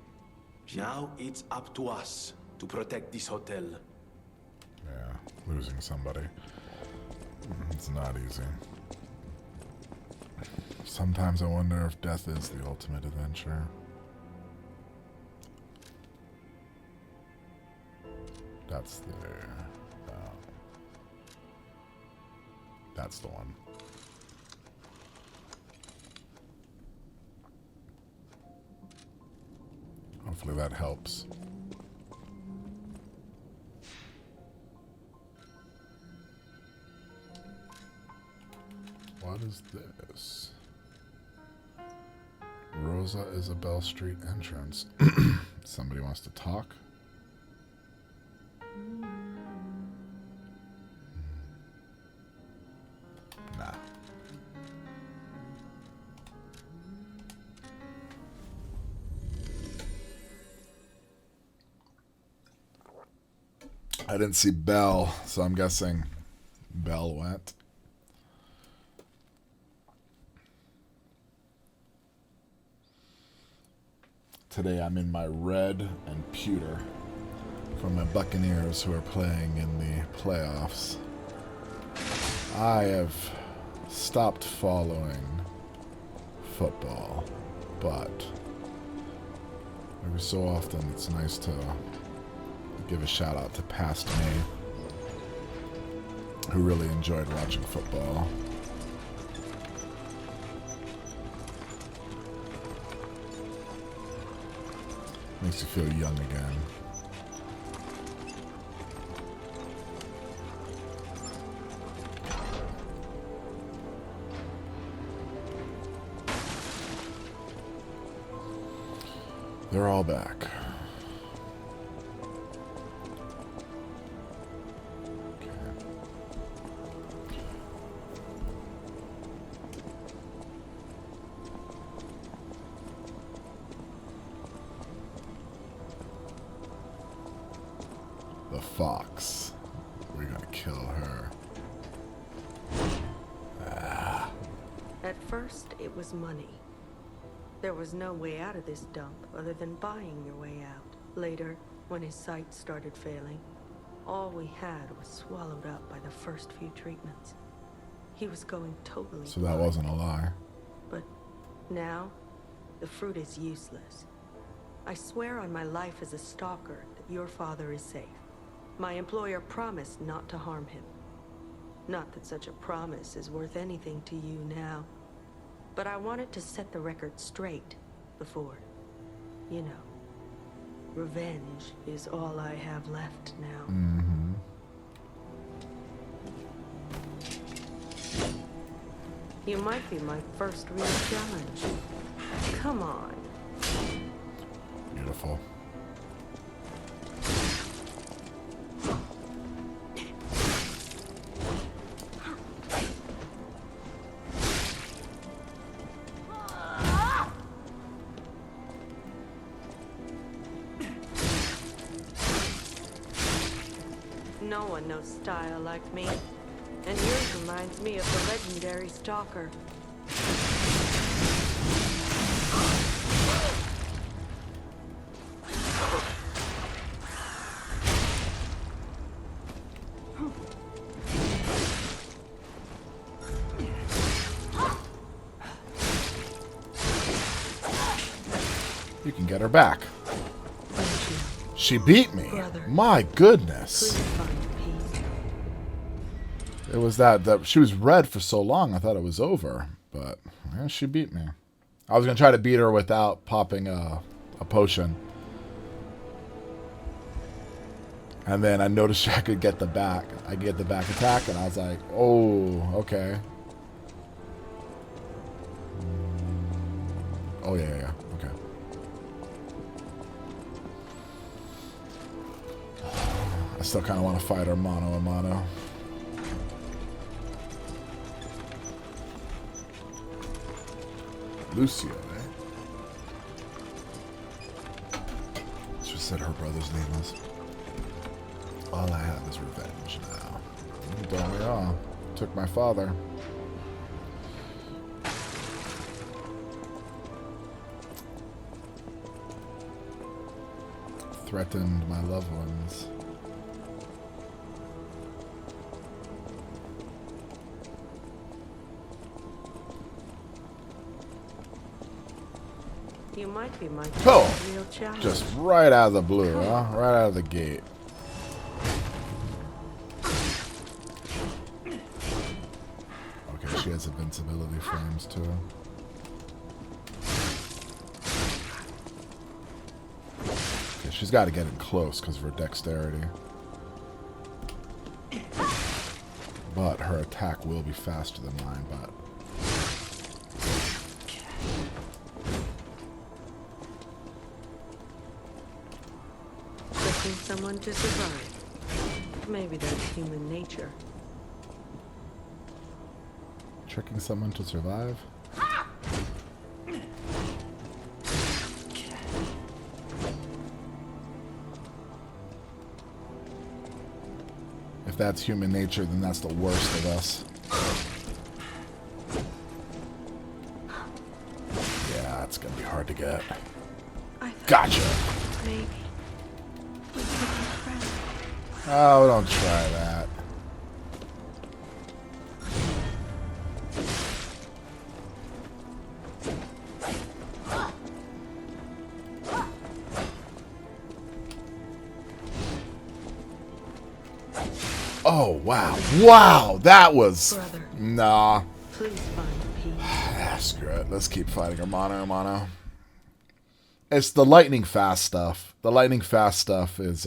Now it's up to us to protect this hotel. Yeah, losing somebody. It's not easy. Sometimes I wonder if death is the ultimate adventure. That's the one. Hopefully that helps. What is this? Rosa Isabel Street entrance. Somebody wants to talk? Nah. I didn't see Belle, so I'm guessing Belle went. Today I'm in my red and pewter for my Buccaneers who are playing in the playoffs. I have stopped following football, but every so often it's nice to give a shout out to past me who really enjoyed watching football. Makes you feel young again. They're all back. The fox. We're gonna kill her. At first, it was money. There was no way out of this dump other than buying your way out. Later, when his sight started failing, all we had was swallowed up by the first few treatments. He was going totally So that blind. wasn't a lie. But now, the fruit is useless. I swear on my life as a stalker that your father is safe. My employer promised not to harm him. Not that such a promise is worth anything to you now. But I wanted to set the record straight before, you know. Revenge is all I have left now. Mm-hmm. You might be my first real challenge. Come on. Beautiful. No one knows style like me. And yours reminds me of the legendary stalker. You can get her back. Thank you. She beat me. Brother. My goodness. Please find peace. It was that she was red for so long I thought it was over. But yeah, she beat me. I was going to try to beat her without popping a potion. And then I noticed I could get the back. I could get the back attack, and I was like, oh, okay. Oh, yeah. Okay. I still kind of want to fight her mano a mano. Lucio, eh? She said her brother's name was. All I have is revenge now. Don't we all? Took my father. Threatened my loved ones. You might be my Oh, first real challenge. just right out of the blue, huh? Right out of the gate. Okay, she has invincibility frames too. Okay, she's got to get in close because of her dexterity. But her attack will be faster than mine, but... Tricking someone to survive. Maybe that's human nature. Tricking someone to survive? If that's human nature, then that's the worst of us. Yeah, it's gonna be hard to get. Gotcha! Maybe. We could be friends. Oh, don't try that. Oh, wow. Wow! That was... Brother. Nah. Please find peace. Screw it. Let's keep fighting Hermano. It's the lightning fast stuff. The lightning fast stuff is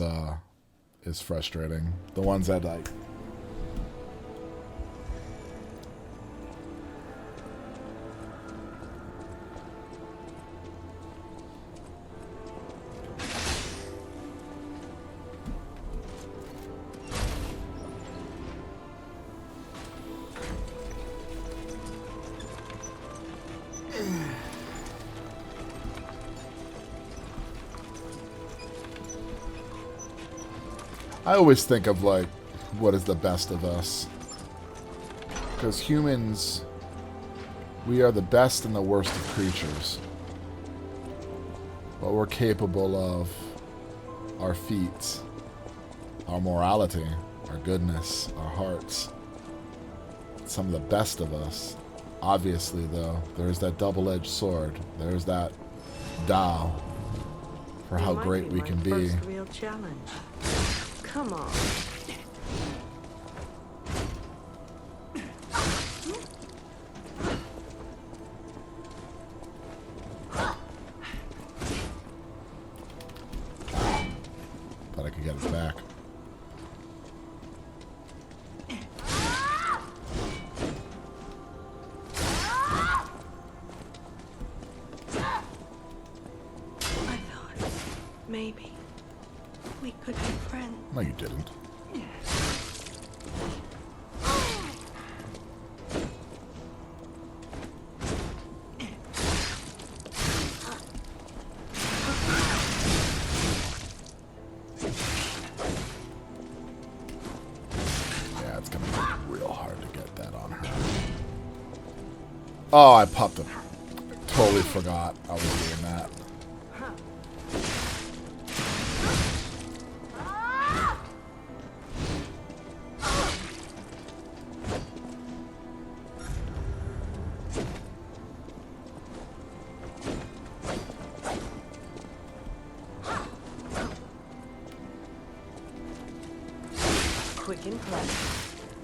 frustrating. The ones that like... I always think of, like, what is the best of us. Because humans, we are the best and the worst of creatures. What we're capable of, our feats, our morality, our goodness, our hearts. Some of the best of us. Obviously, though, there's that double-edged sword. There's that Tao for how great we can be. First real challenge. Come on. Thought I could get it back. I thought maybe we could be friends. No, you didn't. Yeah, it's gonna be real hard to get that on her. Oh, I popped it. Totally forgot I was doing that. Quick and clever.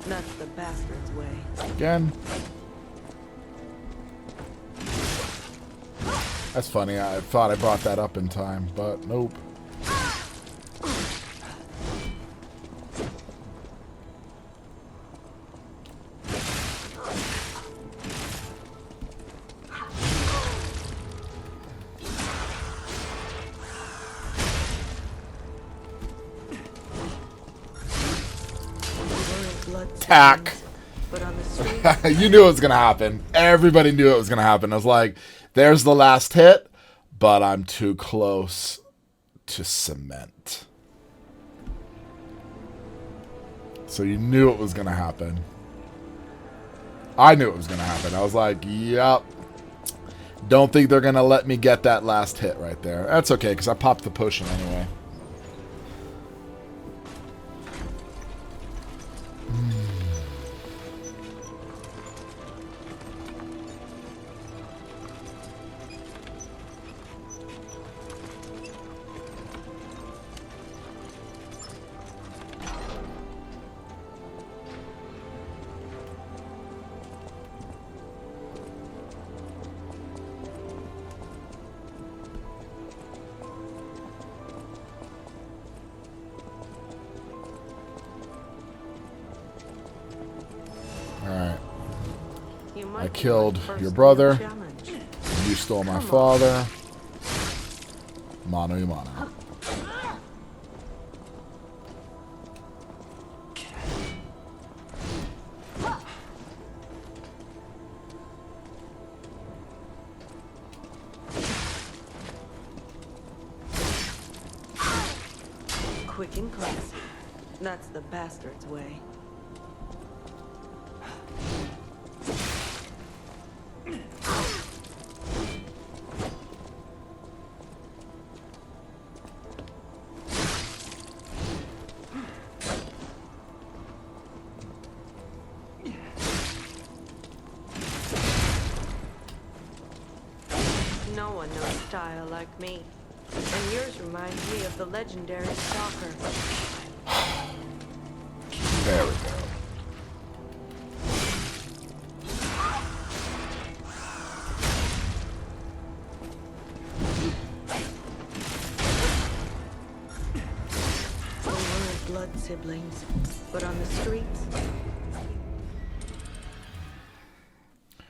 That's the bastard's way. Again. That's funny. I thought I brought that up in time, but nope. Tack. But on the street, You knew it was going to happen. Everybody knew it was going to happen. I was like, there's the last hit, but I'm too close to cement. So you knew it was going to happen. I knew it was going to happen. I was like, yep. Don't think they're going to let me get that last hit right there. That's okay, because I popped the potion anyway. Alright. I killed your brother. You stole my father. Mano y mano. quick and classy. That's the bastard's way. No one knows style like me. And yours reminds me of the legendary stalker. There we go. We weren't blood siblings, but on the streets,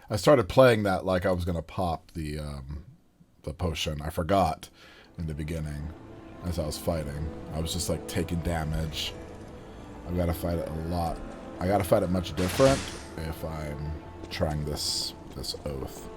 I started playing that like I was gonna pop the potion. I forgot in the beginning as I was fighting. I was just like taking damage. I've got to fight it a lot. I got to fight it much different if I'm trying this oath.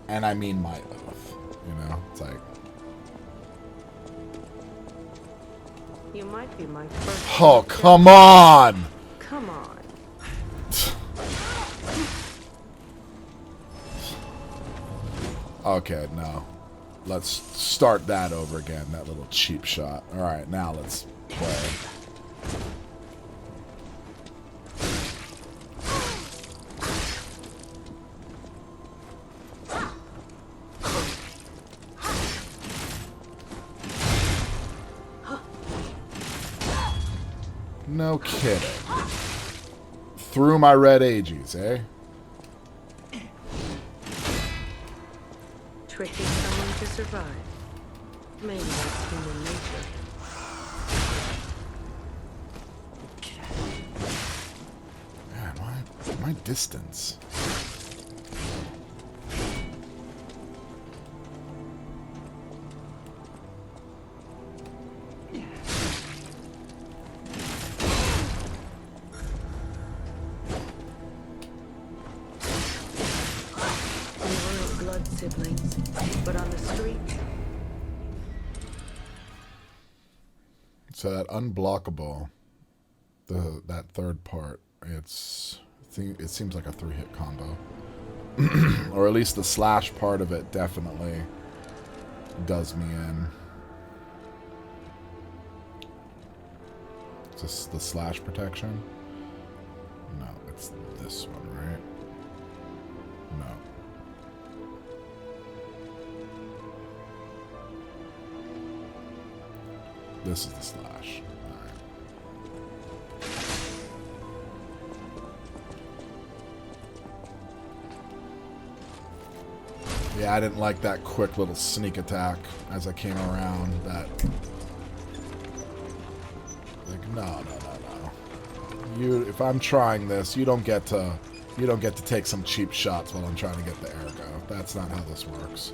And I mean my oath, you know? It's like... you might be my first. Oh, come on! Come on. Okay, no. Let's start that over again, that little cheap shot. Alright, now let's play. No kidding. Through my red ages, eh? Tricking someone to survive. Maybe that's human nature. Man, my distance. Siblings, but on the street. So that unblockable, that third part, it seems like a 3-hit combo, or at least the slash part of it definitely does me in. Is this the slash protection? No, it's this one, right? No. This is the slash. Alright. Yeah, I didn't like that quick little sneak attack as I came around. That, like, no. You, if I'm trying this, you don't get to take some cheap shots while I'm trying to get the ergo. That's not how this works.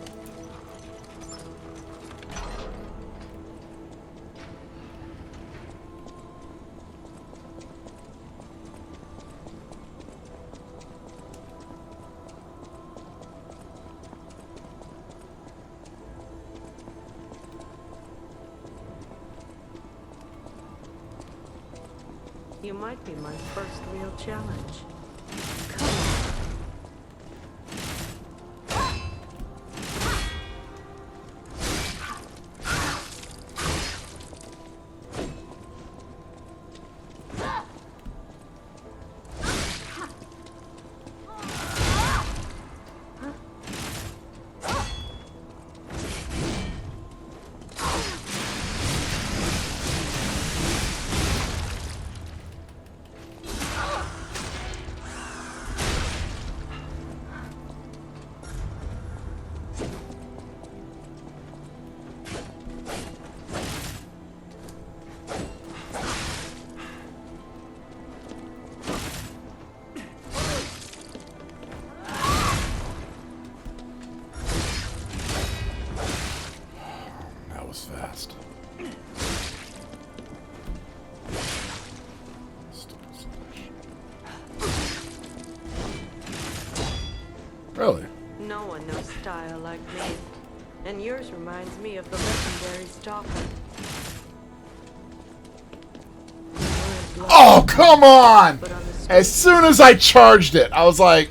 You might be my first real challenge. Really? No one knows style like me. And yours reminds me of the legendary stalker. Oh, come on! As soon as I charged it, I was like,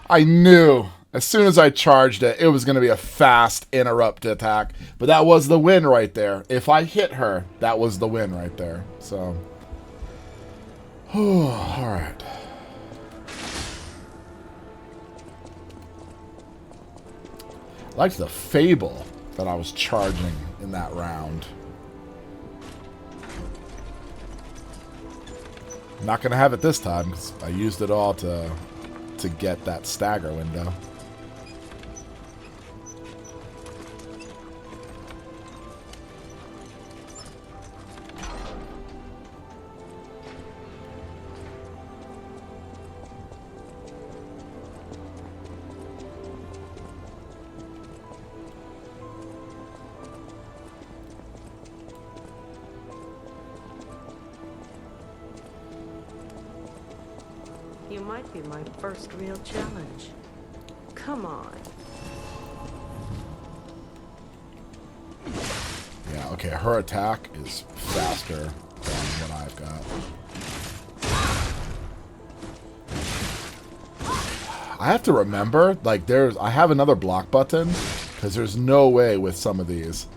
I knew. As soon as I charged it, it was going to be a fast interrupt attack. But that was the win right there. If I hit her, that was the win right there. So, all right. I liked the fable that I was charging in that round. I'm not going to have it this time because I used it all to get that stagger window. You might be my first real challenge. Come on. Yeah, okay, her attack is faster than what I've got. I have to remember, like, I have another block button, because there's no way with some of these.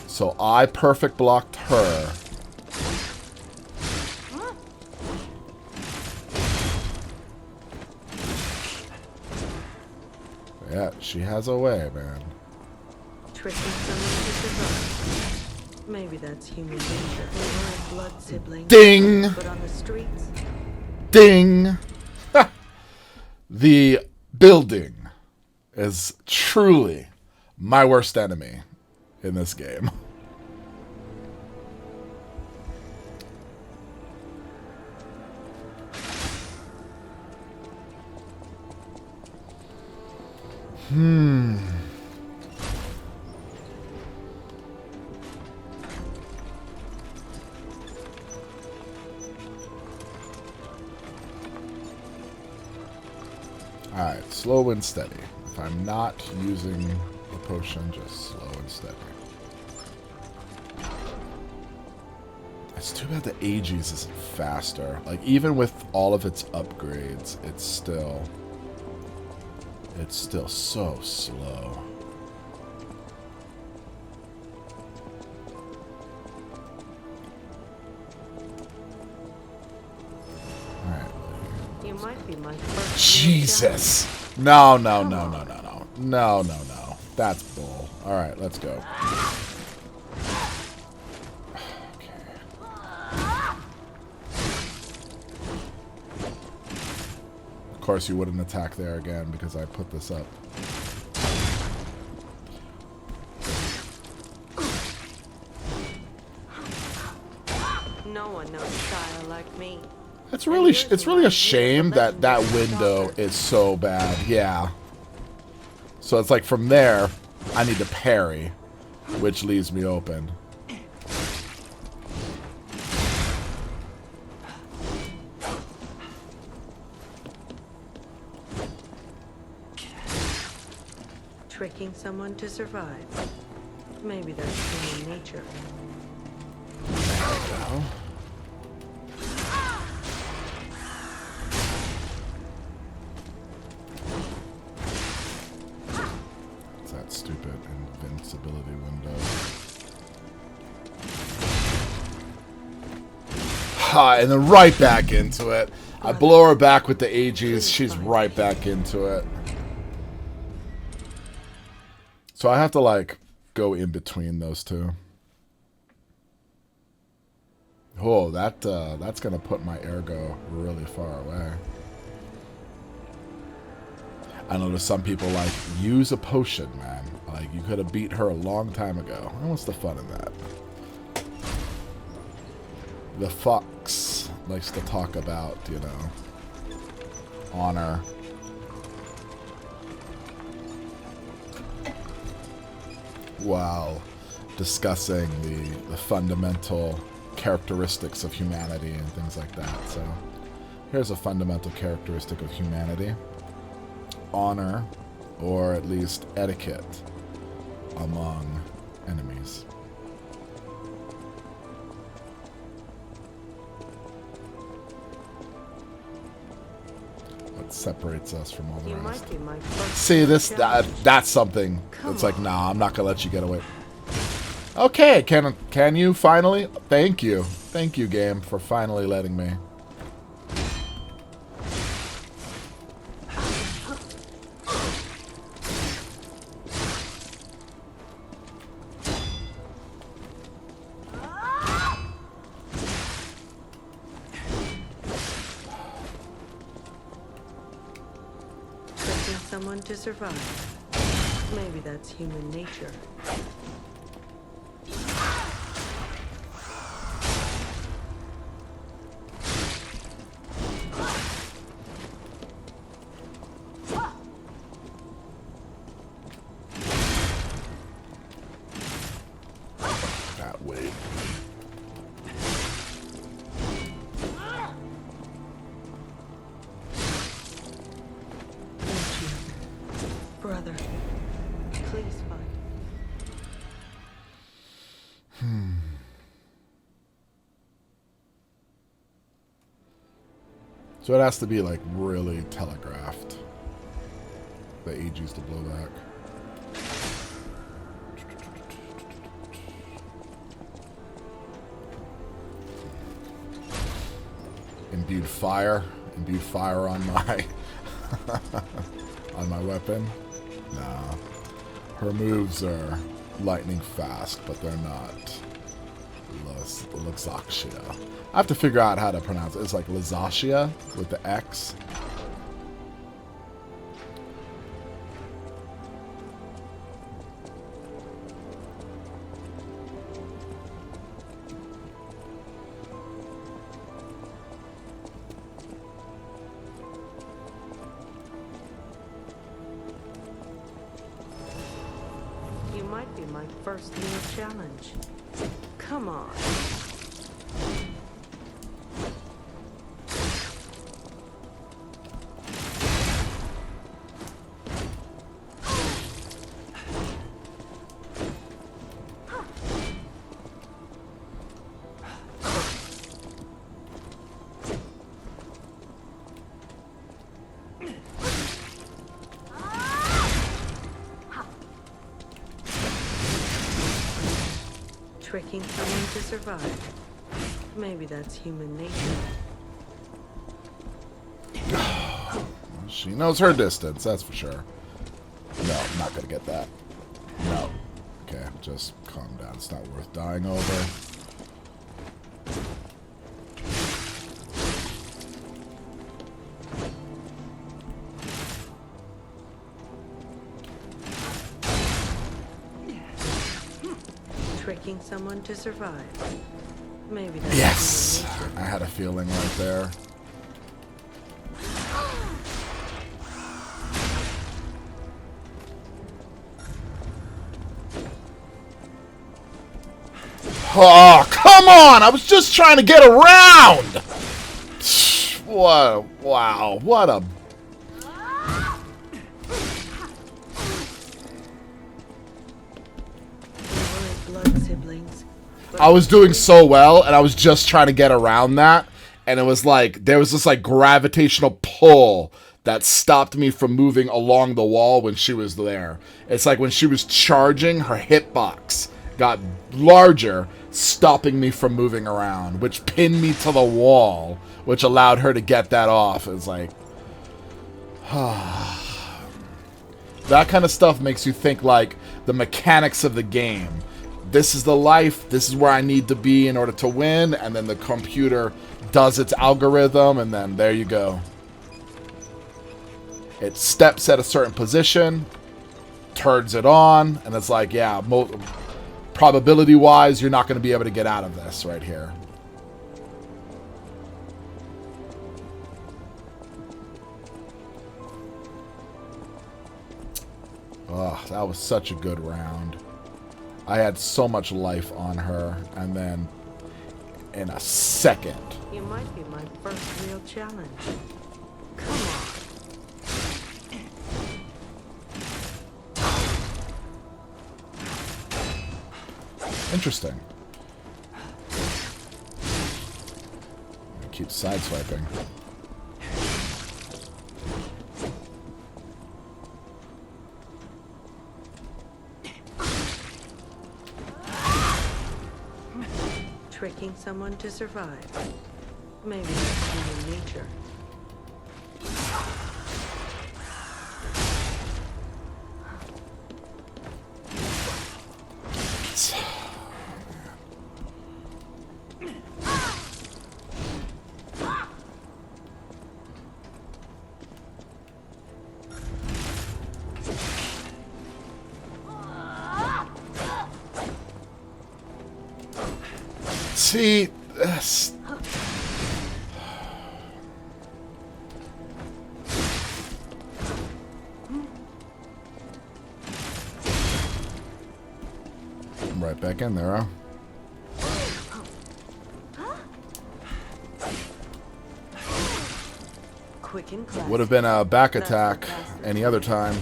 So I perfect blocked her. Yeah, she has a way, man. Tricking someone to survive. Maybe that's human nature. We weren't blood siblings. Ding! But on the streets, Ding! The building is truly my worst enemy in this game. Alright, slow and steady. If I'm not using the potion, just slow and steady. It's too bad the Aegis isn't faster. Like, even with all of its upgrades, it's still so slow. Alright. you might be my first. Jesus! No. That's bull. Alright, let's go. Of course you wouldn't attack there again because I put this up. No one knows style like me. It's really a shame that that window is so bad. Yeah. So it's like from there, I need to parry, which leaves me open. Tricking someone to survive. Maybe that's human nature. There we go. It's that stupid invincibility window. And then right back into it. I blow her back with the Aegis. She's right back into it. So I have to, like, go in between those two. Oh, that's going to put my ergo really far away. I know there's some people like, use a potion, man. Like, you could have beat her a long time ago. What's the fun in that? The fox likes to talk about, you know, honor. While discussing the fundamental characteristics of humanity and things like that. So here's a fundamental characteristic of humanity. Honor, or at least etiquette, among enemies. What separates us from all the rest? See, that's something. It's like, nah, I'm not gonna let you get away. Okay, can you finally? Thank you, game, for finally letting me. Someone to survive. Maybe that's human nature. That way. Brother, please fight. So it has to be like really telegraphed. The age used to blow back. Imbued fire on my on my weapon. Nah, her moves are lightning fast, but they're not Luxatia. I have to figure out how to pronounce it. It's like Luxatia with the X. You might be my first new challenge. Come on. Tricking someone to survive. Maybe that's human nature. She knows her distance, that's for sure. No, I'm not gonna get that. No. Okay, just calm down. It's not worth dying over. Tricking someone to survive. Maybe that's Yes! human nature. I had a feeling right there. Oh, come on! I was just trying to get around! What? Wow, what a... We weren't blood siblings. I was doing so well, and I was just trying to get around that, and it was like, there was this like gravitational pull that stopped me from moving along the wall when she was there. It's like when she was charging, her hitbox got larger, stopping me from moving around, which pinned me to the wall, which allowed her to get that off. It's like... that kind of stuff makes you think like the mechanics of the game. This is the life, this is where I need to be in order to win, and then the computer does its algorithm, and then there you go. It steps at a certain position, turns it on, and it's like, yeah, probability-wise, you're not going to be able to get out of this right here. Oh, that was such a good round. I had so much life on her, and then in a second. You might be my first real challenge. Come on. Interesting. Keep sideswiping. Tricking someone to survive. Maybe that's human nature. See, this. Right back in there, huh? Quick and classy. Would have been a back attack any other time.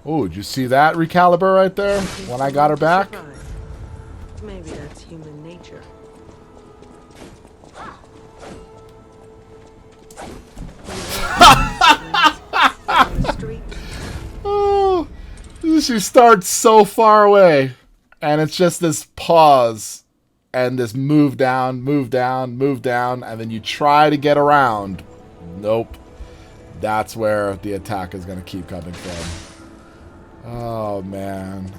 Oh, did you see that recaliber right there when I got her back? Maybe that's human nature. Oh, she starts so far away, and it's just this pause and this move down, move down, move down, and then you try to get around. Nope. That's where the attack is going to keep coming from. Oh, man.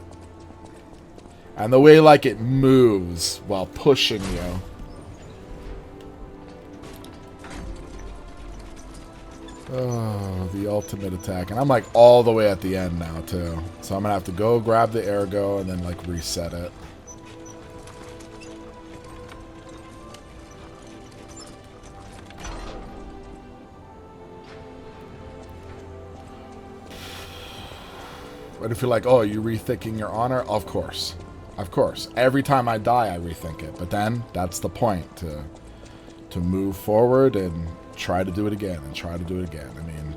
And the way, like, it moves while pushing you. Oh, the ultimate attack. And I'm, like, all the way at the end now, too. So I'm going to have to go grab the ergo and then, like, reset it. But if you're like, oh, you're rethinking your honor? Of course. Of course. Every time I die, I rethink it. But then, that's the point. To move forward and try to do it again. And try to do it again. I mean,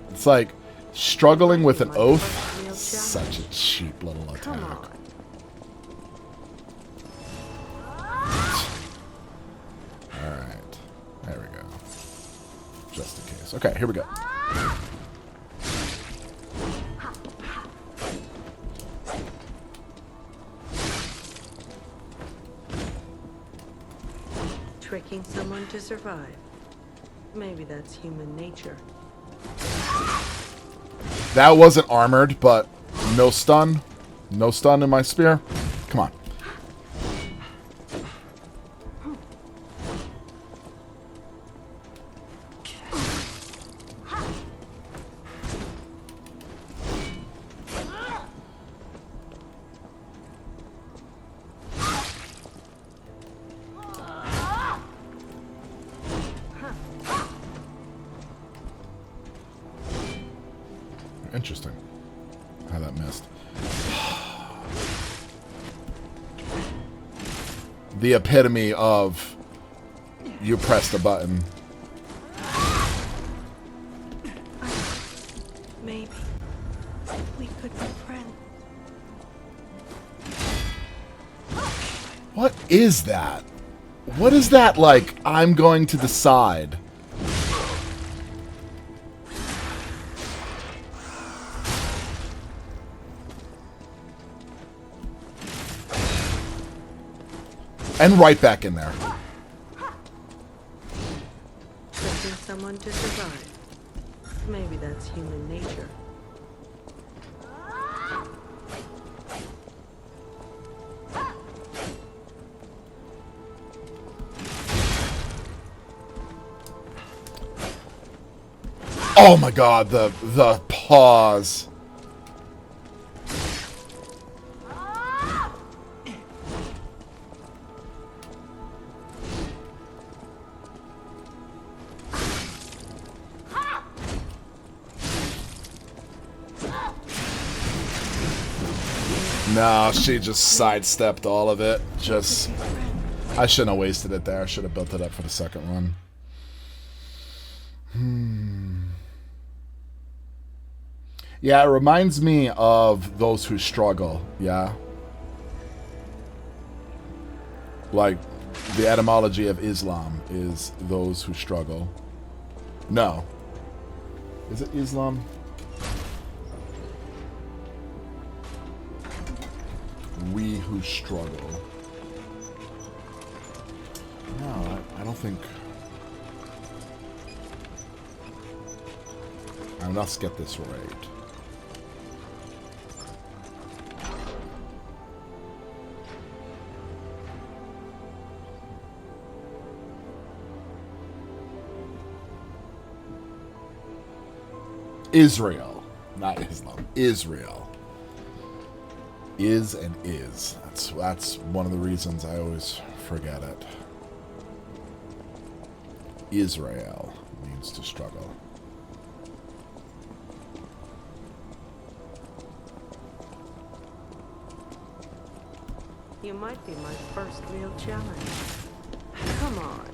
it's like struggling with an oath. Such a cheap little attack. Alright. There we go. Just in case. Okay, here we go. Tricking someone to survive. Maybe that's human nature. That wasn't armored, but no stun. No stun in my spear. Come on. Interesting how that missed. The epitome of you pressed a button. Maybe we could be friends. What is that? What is that like? I'm going to decide. And right back in there. Tricking someone to survive. Maybe that's human nature. Oh my god, the pause. No, she just sidestepped all of it. I shouldn't have wasted it there. I should have built it up for the second one. Yeah, it reminds me of Those Who Struggle, yeah? Like, the etymology of Islam is those who struggle. No. Is it Islam? We who struggle. No, I don't think... I must get this right. Israel, not Islam. Israel. Is and is. That's one of the reasons I always forget it. Israel means to struggle. You might be my first real challenge. Come on.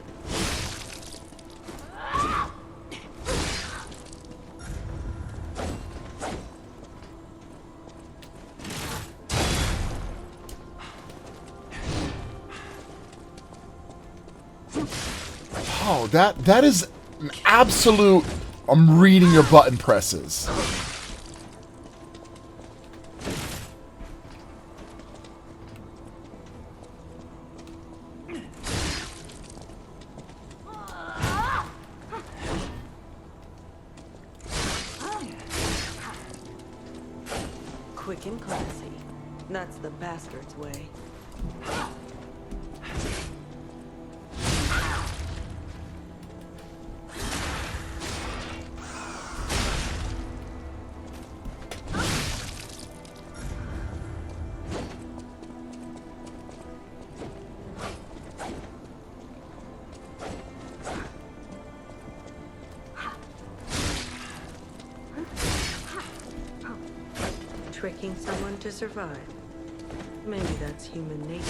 Oh, that is an absolute... I'm reading your button presses. Quick and classy. That's the bastard's way. Tricking someone to survive. Maybe that's human nature.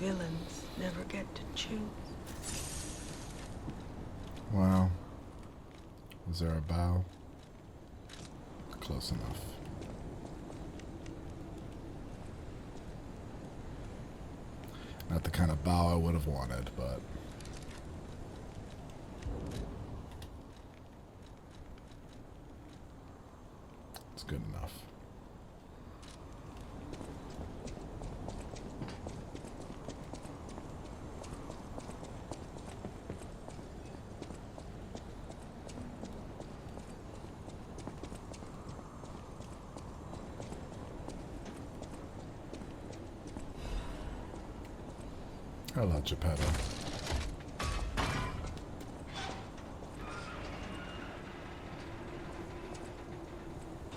Villains never get to choose. Wow. Was there a bow? Close enough. Not the kind of bow I would have wanted, but... it's good enough. Hello, Geppetto.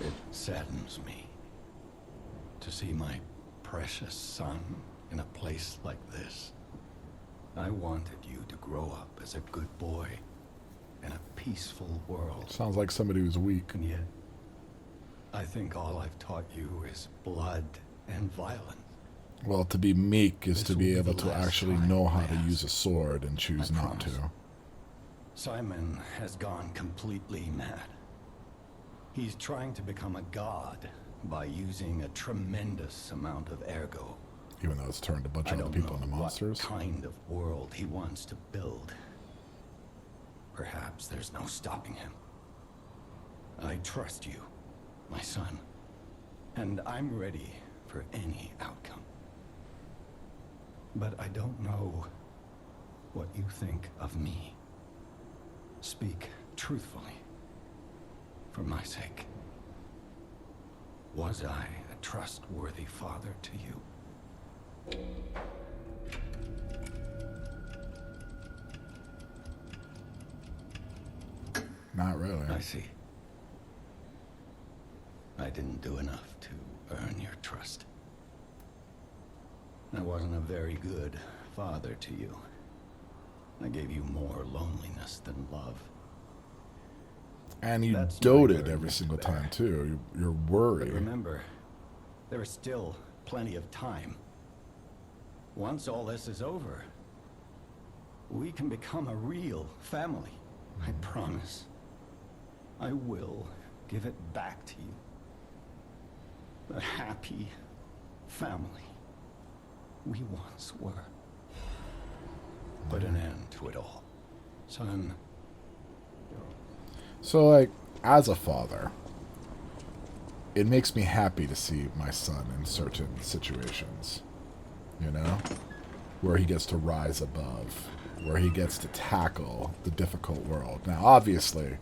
It saddens me to see my precious son in a place like this. I wanted you to grow up as a good boy in a peaceful world. Sounds like somebody who's weak. And yet, I think all I've taught you is blood and violence. Well, to be meek is to be able to actually know how to use a sword and choose not to. Simon has gone completely mad. He's trying to become a god by using a tremendous amount of ergo. Even though it's turned a bunch of other people into monsters. What kind of world he wants to build. Perhaps there's no stopping him. I trust you, my son, and I'm ready for any outcome. But I don't know what you think of me. Speak truthfully. For my sake. Was I a trustworthy father to you? Not really. I see. I didn't do enough to earn your trust. I wasn't a very good father to you. I gave you more loneliness than love. And you That's my doted burden every to single bear. time, too. You're worried. But remember, there is still plenty of time. Once all this is over, we can become a real family. I promise. I will give it back to you. The happy family we once were. Put an end to it all. Son. So, like, as a father, it makes me happy to see my son in certain situations, you know? Where he gets to rise above, where he gets to tackle the difficult world. Now, obviously,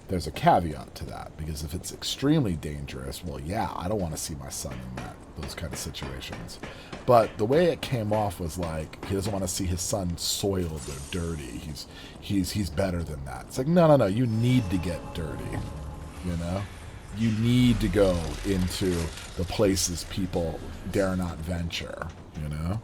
there's a caveat to that, because if it's extremely dangerous, well, yeah, I don't want to see my son in those kind of situations. But the way it came off was like he doesn't want to see his son soiled or dirty. He's better than that. It's like, no, you need to get dirty, you know? You need to go into the places people dare not venture, you know?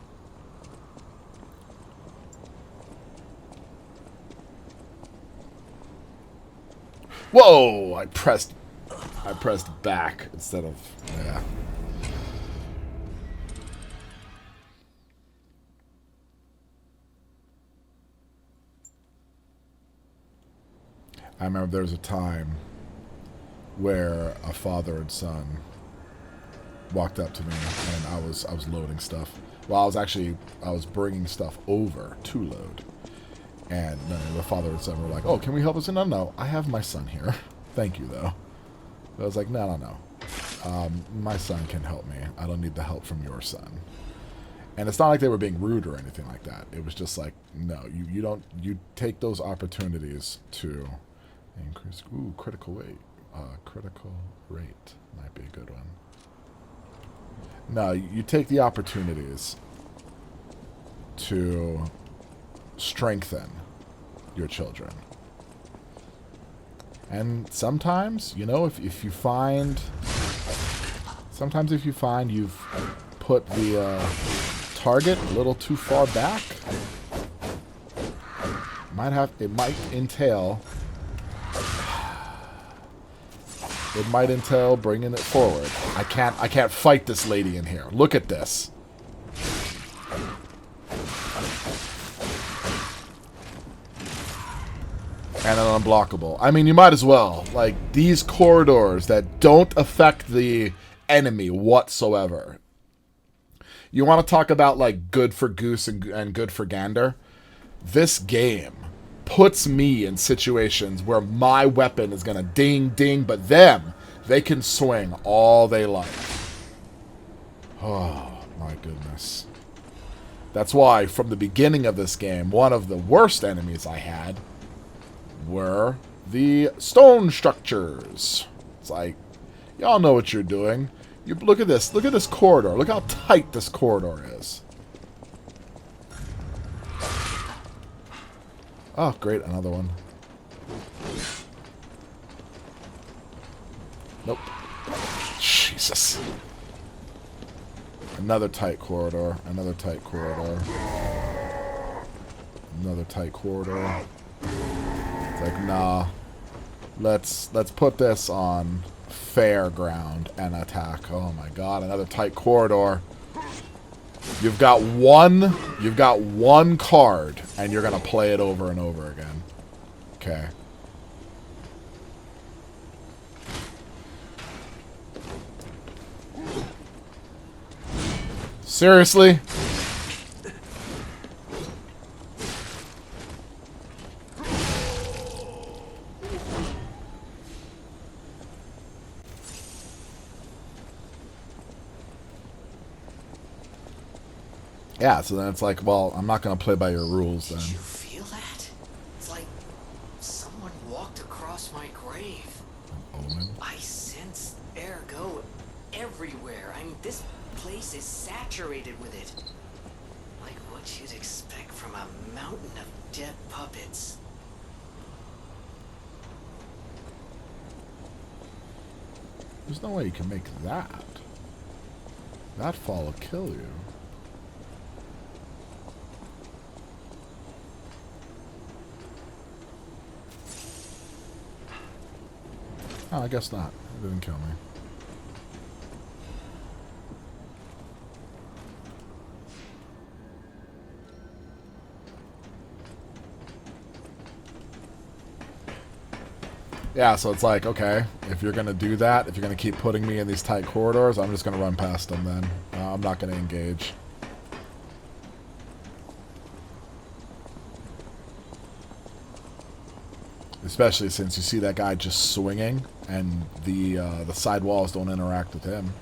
Whoa! I pressed back instead of, yeah. I remember there was a time where a father and son walked up to me, and I was loading stuff. Well, I was bringing stuff over to load. And the father and son were like, "Oh, can we help us?" No, I have my son here. Thank you, though. But I was like, no. My son can help me. I don't need the help from your son. And it's not like they were being rude or anything like that. It was just like, no, you take those opportunities to increase. Ooh, critical rate might be a good one. No, you take the opportunities to strengthen your children. And sometimes, you know, if you find you've put the target a little too far back, it might entail bringing it forward. I can't fight this lady in here. Look at this. And an unblockable. I mean, you might as well. Like, these corridors that don't affect the enemy whatsoever. You want to talk about, like, good for goose and good for gander? This game puts me in situations where my weapon is going to ding, ding, but them, they can swing all they like. Oh, my goodness. That's why, from the beginning of this game, one of the worst enemies I had were the stone structures. It's like, y'all know what you're doing. You look at this corridor. Look how tight this corridor is. Oh, great, another one. Nope. Jesus. Another tight corridor. Another tight corridor. Another tight corridor. It's like, nah. Let's put this on fair ground and attack. Oh my god, another tight corridor. You've got one card, and you're gonna play it over and over again. Okay. Seriously? Yeah, so then it's like, well, I'm not going to play by your rules then. Did you feel that? It's like someone walked across my grave. Omen? I sense ergo everywhere. I mean, this place is saturated with it. Like what you'd expect from a mountain of dead puppets. There's no way you can make that. That fall will kill you. Oh, I guess not. It didn't kill me. Yeah, so it's like, okay, if you're going to do that, if you're going to keep putting me in these tight corridors, I'm just going to run past them then. I'm not going to engage. Especially since you see that guy just swinging, and the side walls don't interact with him.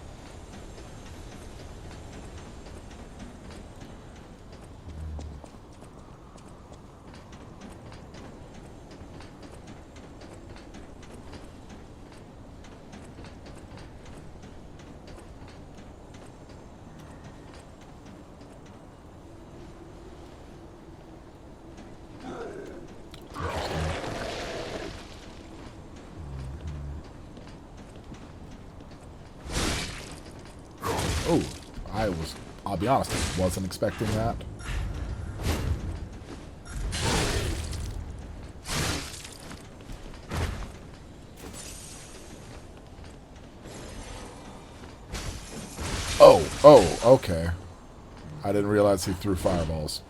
Oh, I'll be honest, I wasn't expecting that. Oh, okay. I didn't realize he threw fireballs.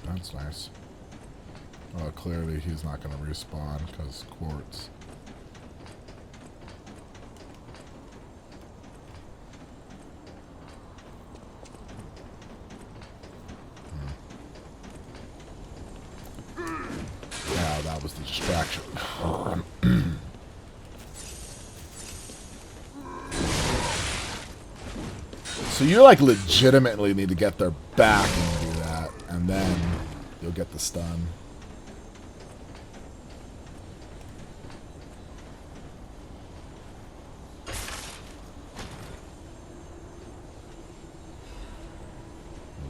That's nice. Oh, clearly he's not going to respawn because quartz. Yeah, that was the distraction. So you like legitimately need to get their back and do that, and then you'll get the stun.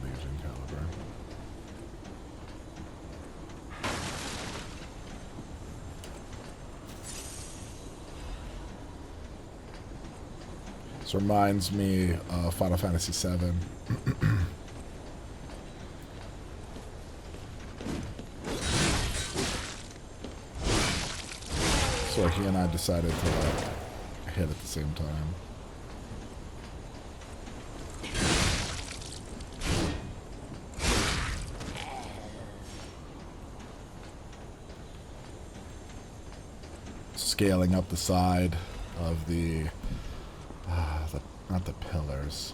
Legion caliber. This reminds me of Final Fantasy VII. So he and I decided to like hit at the same time. Scaling up the side of the not the pillars.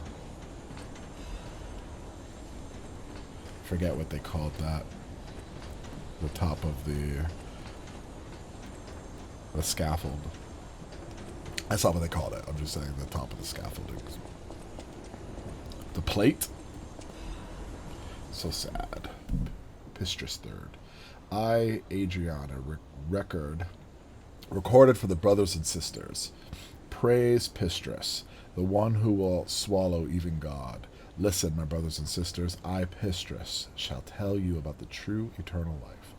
Forget what they called that. The top of the scaffold. That's not what they called it. I'm just saying the top of the scaffolding. The plate. So sad. Pistrus third. I, Adriana, recorded for the brothers and sisters. Praise Pistrus, the one who will swallow even God. Listen, my brothers and sisters, I, Pistrus, shall tell you about the true eternal life.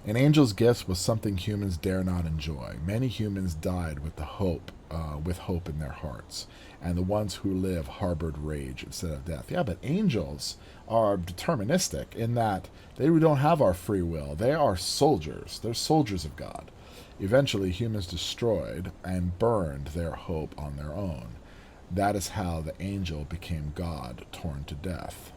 An angel's gift was something humans dare not enjoy. Many humans died with hope in their hearts, and the ones who live harbored rage instead of death. Yeah, but angels are deterministic in that they don't have our free will. They are soldiers. They're soldiers of God. Eventually, humans destroyed and burned their hope on their own. That is how the angel became God, torn to death.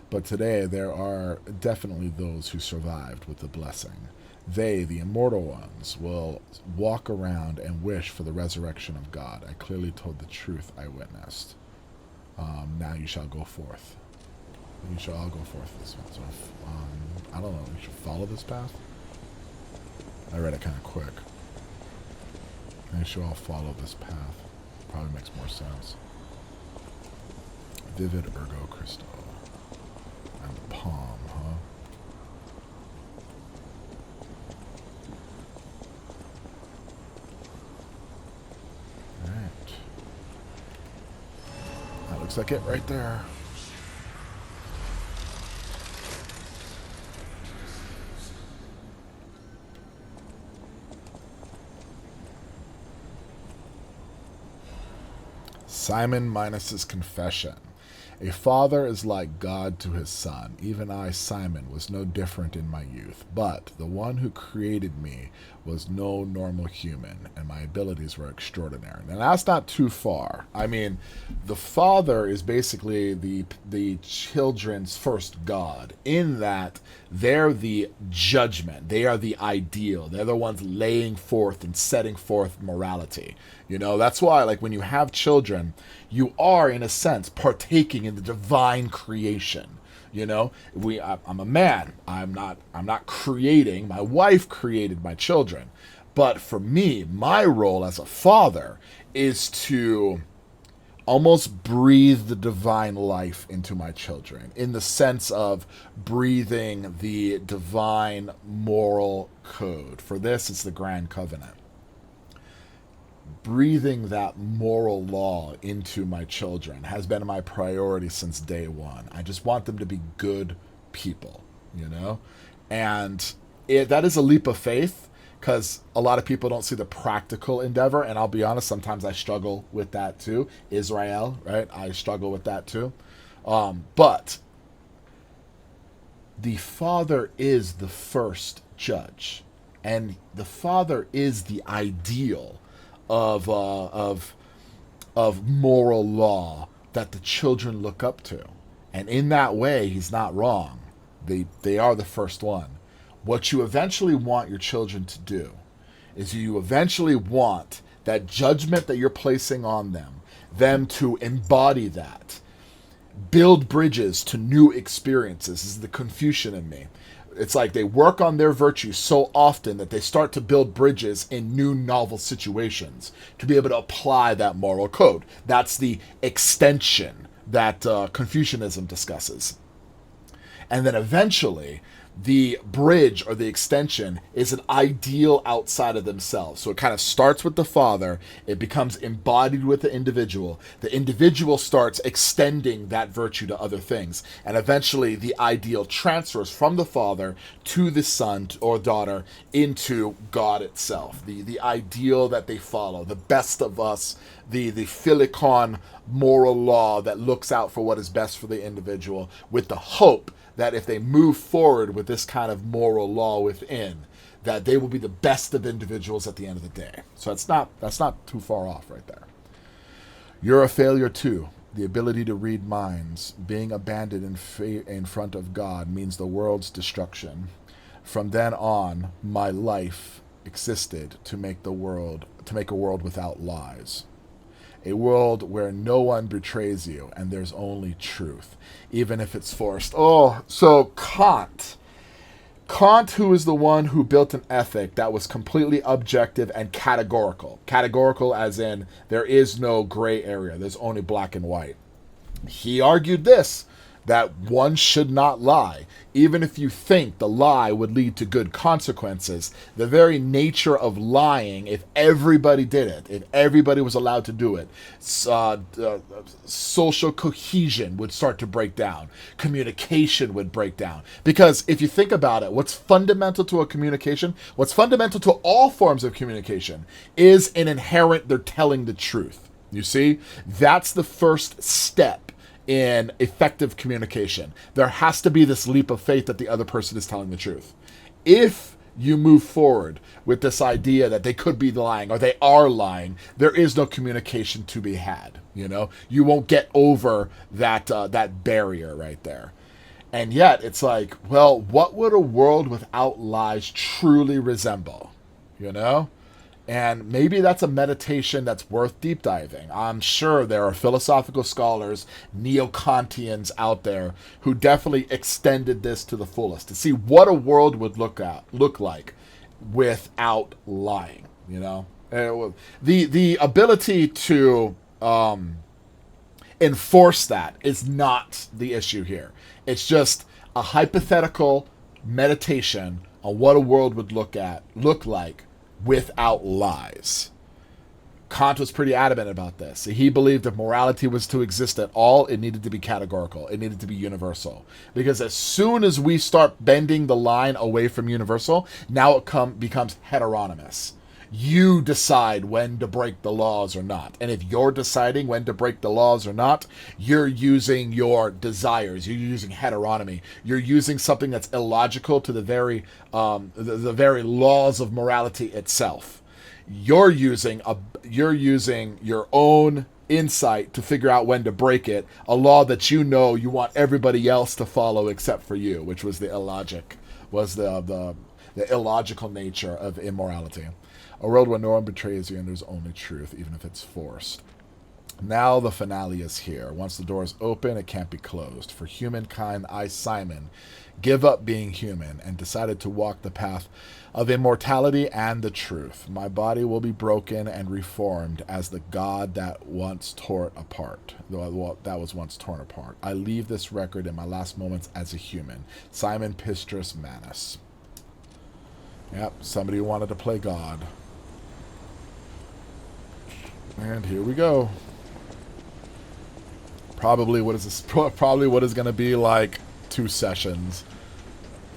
But today, there are definitely those who survived with the blessing. They, the immortal ones, will walk around and wish for the resurrection of God. I clearly told the truth I witnessed. Now you shall go forth. You shall all go forth this one. So, I don't know, you should follow this path? I read it kind of quick. You should all follow this path. Probably makes more sense. Vivid ergo crystal. And the palm, huh? Alright. That looks like it right there. Simon minus his confession. A father is like God to his son. Even I, Simon, was no different in my youth. But the one who created me was no normal human, and my abilities were extraordinary. And that's not too far. I mean, the father is basically the children's first God, in that they're the judgment. They are the ideal. They're the ones laying forth and setting forth morality. You know, that's why, like, when you have children, you are, in a sense, partaking in the divine creation. You know, I'm a man. I'm not creating. My wife created my children. But for me, my role as a father is to almost breathe the divine life into my children, in the sense of breathing the divine moral code. For this, it's the Grand Covenant. Breathing that moral law into my children has been my priority since day one. I just want them to be good people, you know? And that is a leap of faith, because a lot of people don't see the practical endeavor, and I'll be honest, sometimes I struggle with that too. Israel, right? I struggle with that too. But the Father is the first judge, and the Father is the ideal of moral law that the children look up to. And in that way, he's not wrong. They are the first one. What you eventually want your children to do is you eventually want that judgment that you're placing on them to embody that. Build bridges to new experiences. This is the Confucian in me. It's like they work on their virtues so often that they start to build bridges in new novel situations to be able to apply that moral code. That's the extension that Confucianism discusses. And then eventually, the bridge or the extension is an ideal outside of themselves. So it kind of starts with the father, it becomes embodied with the individual starts extending that virtue to other things, and eventually the ideal transfers from the father to the son or daughter into God itself, the ideal that they follow, the best of us, the philikon moral law that looks out for what is best for the individual, with the hope that if they move forward with this kind of moral law within, that they will be the best of individuals at the end of the day. So that's not too far off right there. You're a failure too. The ability to read minds, being abandoned in front of God, means the world's destruction. From then on, my life existed to make a world without lies. A world where no one betrays you and there's only truth, even if it's forced. Oh, so Kant, who is the one who built an ethic that was completely objective and categorical. Categorical as in there is no gray area. There's only black and white. He argued this, that one should not lie. Even if you think the lie would lead to good consequences, the very nature of lying, if everybody did it, if everybody was allowed to do it, social cohesion would start to break down. Communication would break down. Because if you think about it, what's fundamental to a communication, what's fundamental to all forms of communication, is an inherent they're telling the truth. You see? That's the first step in effective communication. There has to be this leap of faith that the other person is telling the truth. If you move forward with this idea that they could be lying or they are lying, there is no communication to be had. You know, you won't get over that barrier right there. And yet it's like, well, what would a world without lies truly resemble? You know? And maybe that's a meditation that's worth deep diving. I'm sure there are philosophical scholars, neo-Kantians out there who definitely extended this to the fullest to see what a world would look like without lying. You know, the ability to enforce that is not the issue here. It's just a hypothetical meditation on what a world would look like without lies. Kant was pretty adamant about this. He believed if morality was to exist at all, it needed to be categorical. It needed to be universal. Because as soon as we start bending the line away from universal, now it becomes heteronymous. You decide when to break the laws or not. And if you're deciding when to break the laws or not, you're using your desires. You're using heteronomy. You're using something that's illogical to the very laws of morality itself. You're using your own insight to figure out when to break it, a law that you want everybody else to follow except for you, which was the illogical nature of immorality. A world where no one betrays you and there's only truth, even if it's forced. Now the finale is here. Once the door is open, it can't be closed. For humankind, I, Simon, give up being human and decided to walk the path of immortality and the truth. My body will be broken and reformed as the God that was torn apart. I leave this record in my last moments as a human. Simon Pistris Manus. Yep, somebody who wanted to play God. And here we go. Probably what is going to be like 2 sessions.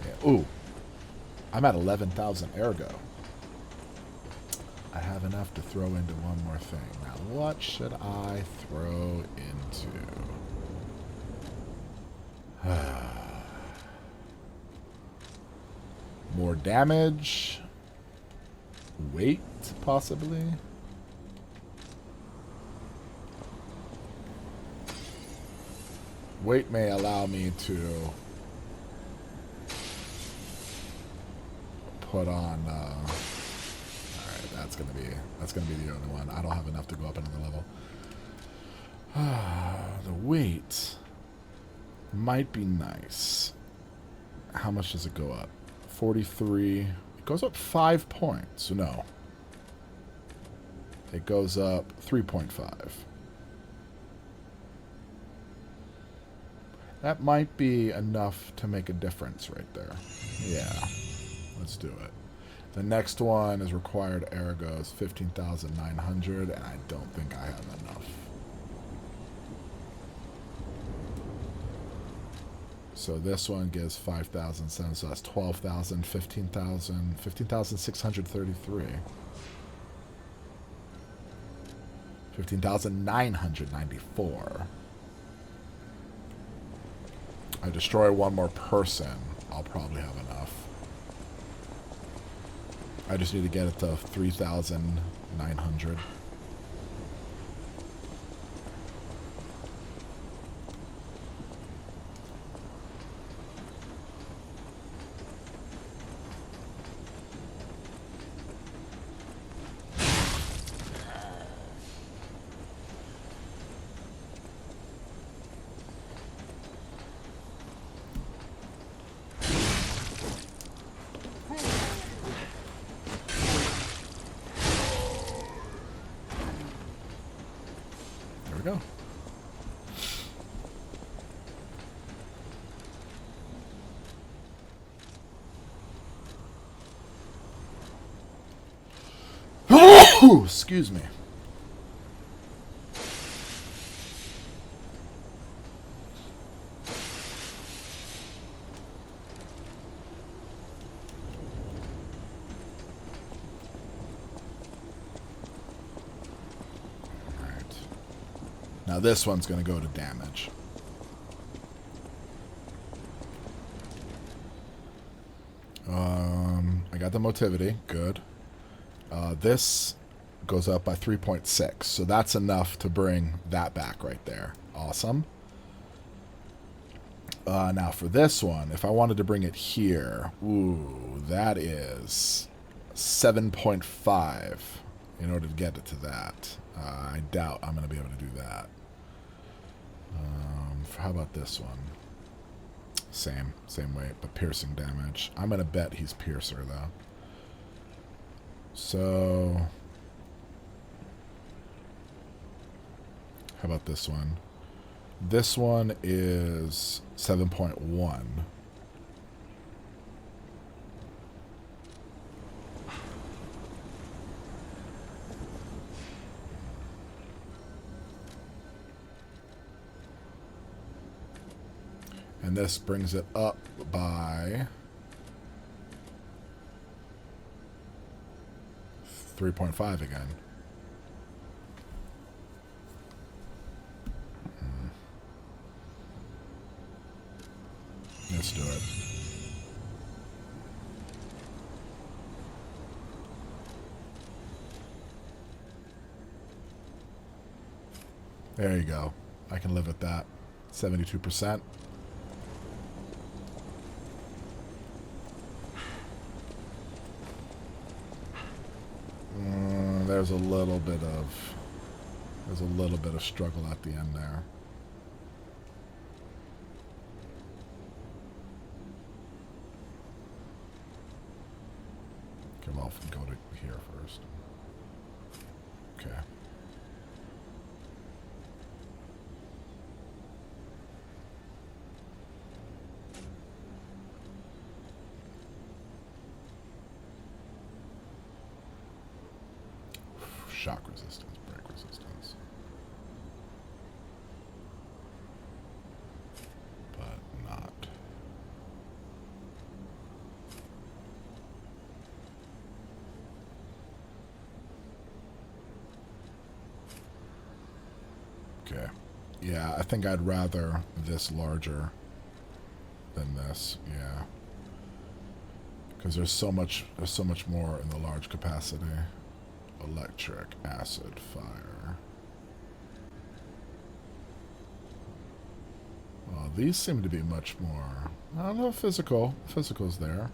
Yeah. Ooh, I'm at 11,000 ergo. I have enough to throw into one more thing. Now, what should I throw into? More damage. Weight, possibly. Weight may allow me to put on. All right, that's gonna be the only one. I don't have enough to go up another level. The weight might be nice. How much does it go up? 43. It goes up 5 points. No. It goes up 3.5. That might be enough to make a difference right there. Yeah. Let's do it. The next one is required ergos 15,900, and I don't think I have enough. So this one gives 5,007, so that's 12,000, 15,000, 15,633. 15,994. I destroy one more person, I'll probably have enough. I just need to get it to 3,900. Excuse me. Alright. Now this one's going to go to damage. I got the motivity. Good. This goes up by 3.6, so that's enough to bring that back right there. Awesome. Now for this one, if I wanted to bring it here, ooh, that is 7.5 in order to get it to that. I doubt I'm going to be able to do that. How about this one? Same weight, but piercing damage. I'm going to bet he's piercer, though. So, how about this one? This one is 7.1. And this brings it up by 3.5 again. Let's do it. There you go. I can live with that. 72%. There's a little bit of struggle at the end there. Come off and go to here first. Okay. Shock resistance, break resistance. But not. Okay. Yeah, I think I'd rather this larger than this. Yeah. Because there's so much more in the large capacity. Electric, acid, fire. Well, these seem to be much more... I don't know, physical. Physical's there.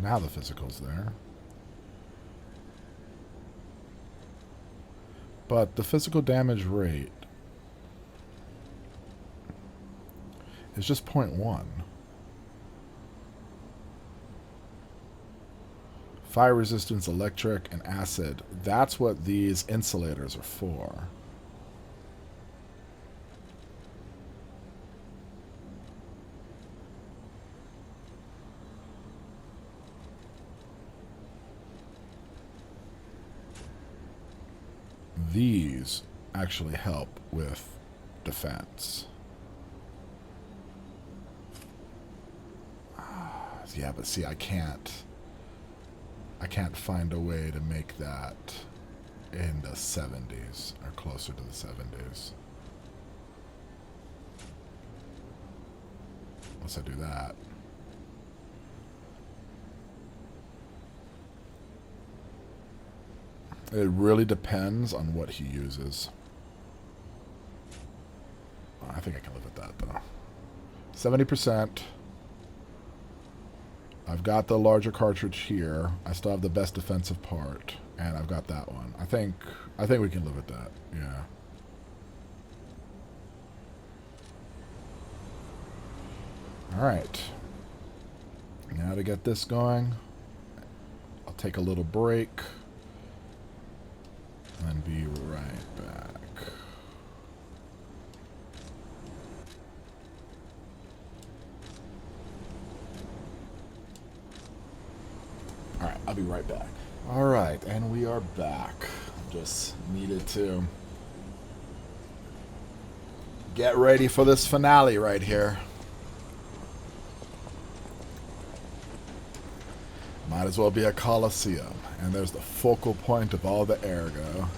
Now the physical's there. But the physical damage rate is just 0.1. Fire resistance, electric, and acid. That's what these insulators are for. These actually help with defense. Yeah, but see, I can't find a way to make that in the 70s or closer to the 70s. Unless I do that. It really depends on what he uses. I think I can live with that though. 70%. I've got the larger cartridge here. I still have the best defensive part, and I've got that one. I think we can live with that. Yeah. All right. Now to get this going, I'll take a little break and be right back. be right back. Alright, and we are back. Just needed to get ready for this finale right here. Might as well be a coliseum. And there's the focal point of all the ergo.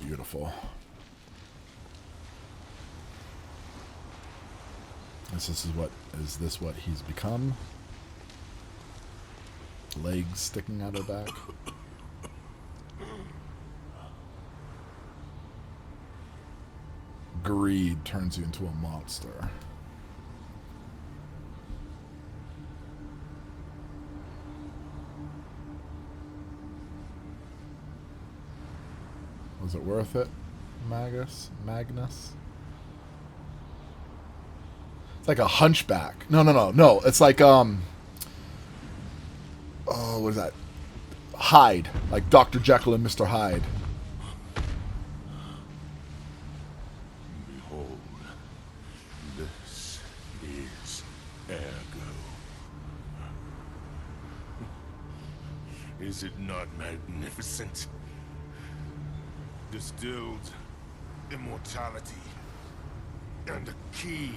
Beautiful. Is this what he's become? Legs sticking out of the back. Greed turns you into a monster. Was it worth it, Magnus? It's like a hunchback. No. It's like, oh, what is that? Hyde. Like Dr. Jekyll and Mr. Hyde. Behold, this is ergo. Is it not magnificent? Distilled immortality and a key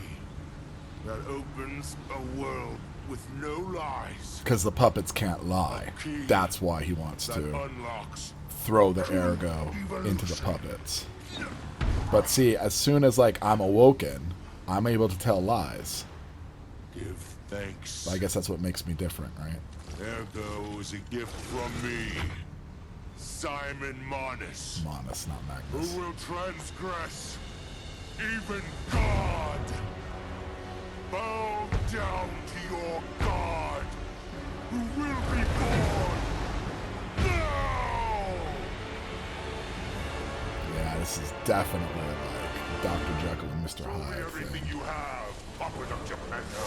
that opens a world with no lies. Because the puppets can't lie. That's why he wants to throw the ergo into the puppets. But see, as soon as like I'm awoken, I'm able to tell lies. Give thanks. I guess that's what makes me different, right? Ergo is a gift from me, Simon Manus. Manus, not Magnus. Who will transgress even God. Bow down to your God, who will be born now! Yeah, this is definitely like Dr. Jekyll and Mr. Hyde. Everything you have, upward of Geppetto.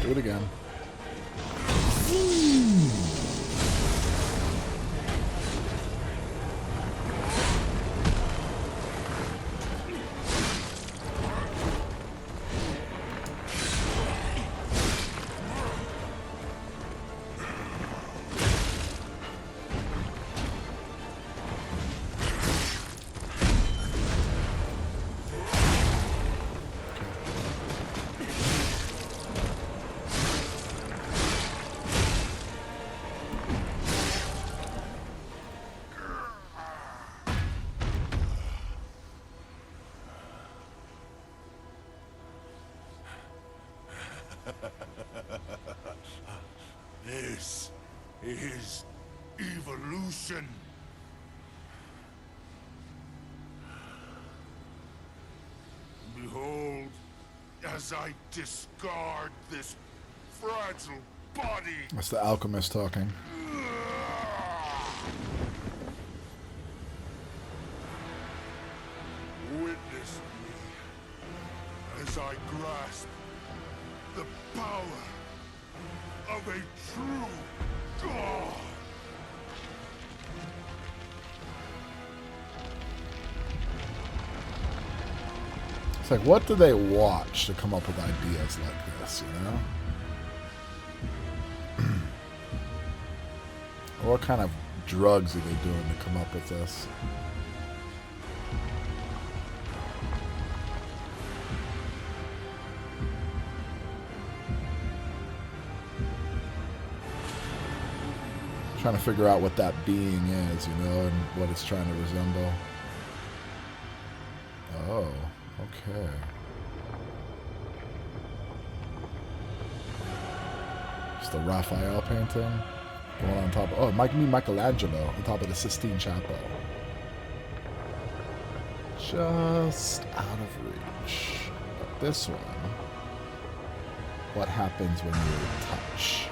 Do it again. This is evolution. Behold, as I discard this fragile body. That's the alchemist talking. Witness me as I grasp the power of a true God. It's like, what do they watch to come up with ideas like this, you know? What kind of drugs are they doing to come up with this? Trying to figure out what that being is, you know, and what it's trying to resemble. Oh, okay. It's the Raphael painting going on top of, oh, it might be Michelangelo on top of the Sistine Chapel. Just out of reach. But this one, what happens when you touch?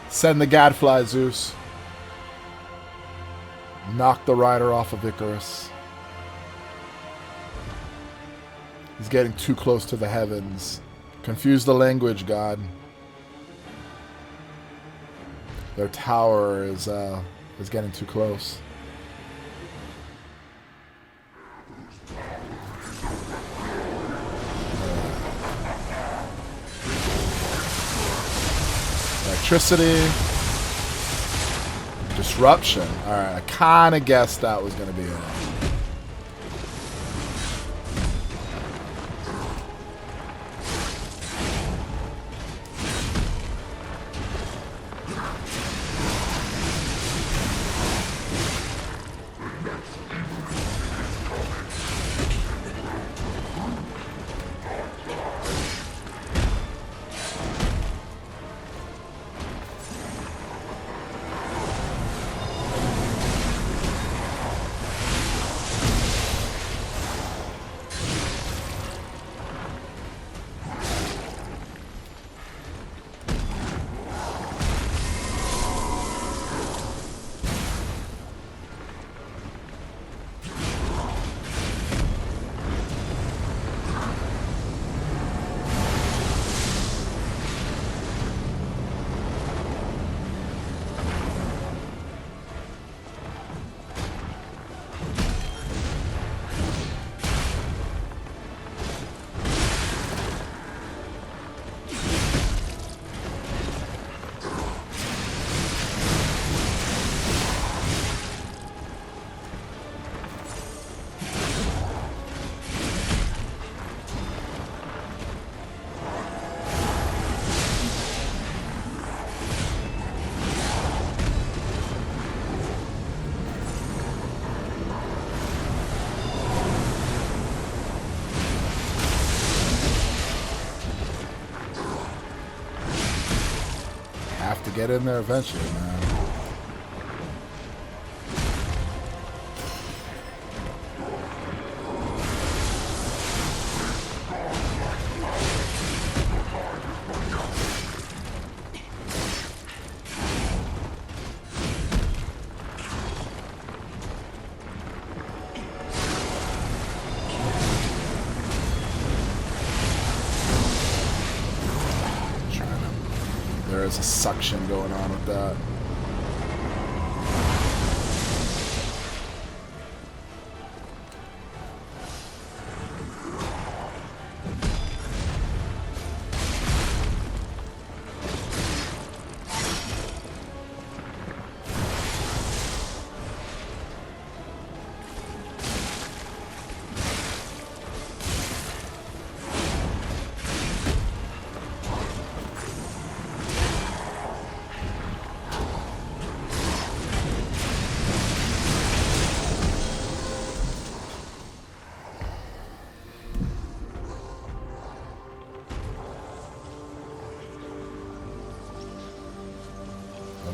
Send the gadfly, Zeus. Knock the rider off of Icarus. He's getting too close to the heavens. Confuse the language, God. Their tower is getting too close. Electricity. Disruption. Alright, I kind of guessed that was going to be it. Have to get in there eventually, man. There's a suction going on with that.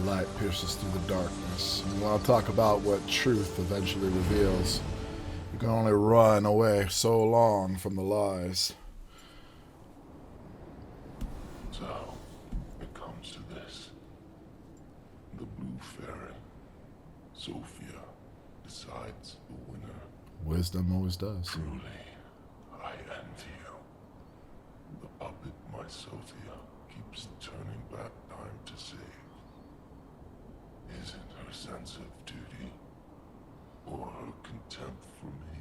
Light pierces through the darkness. And when I talk about what truth eventually reveals, you can only run away so long from the lies. So, it comes to this. The Blue Fairy, Sophia, decides the winner. Wisdom always does. Truly, I envy you. The puppet, my Sophia, keeps turning back time to save. Is it her sense of duty, or her contempt for me?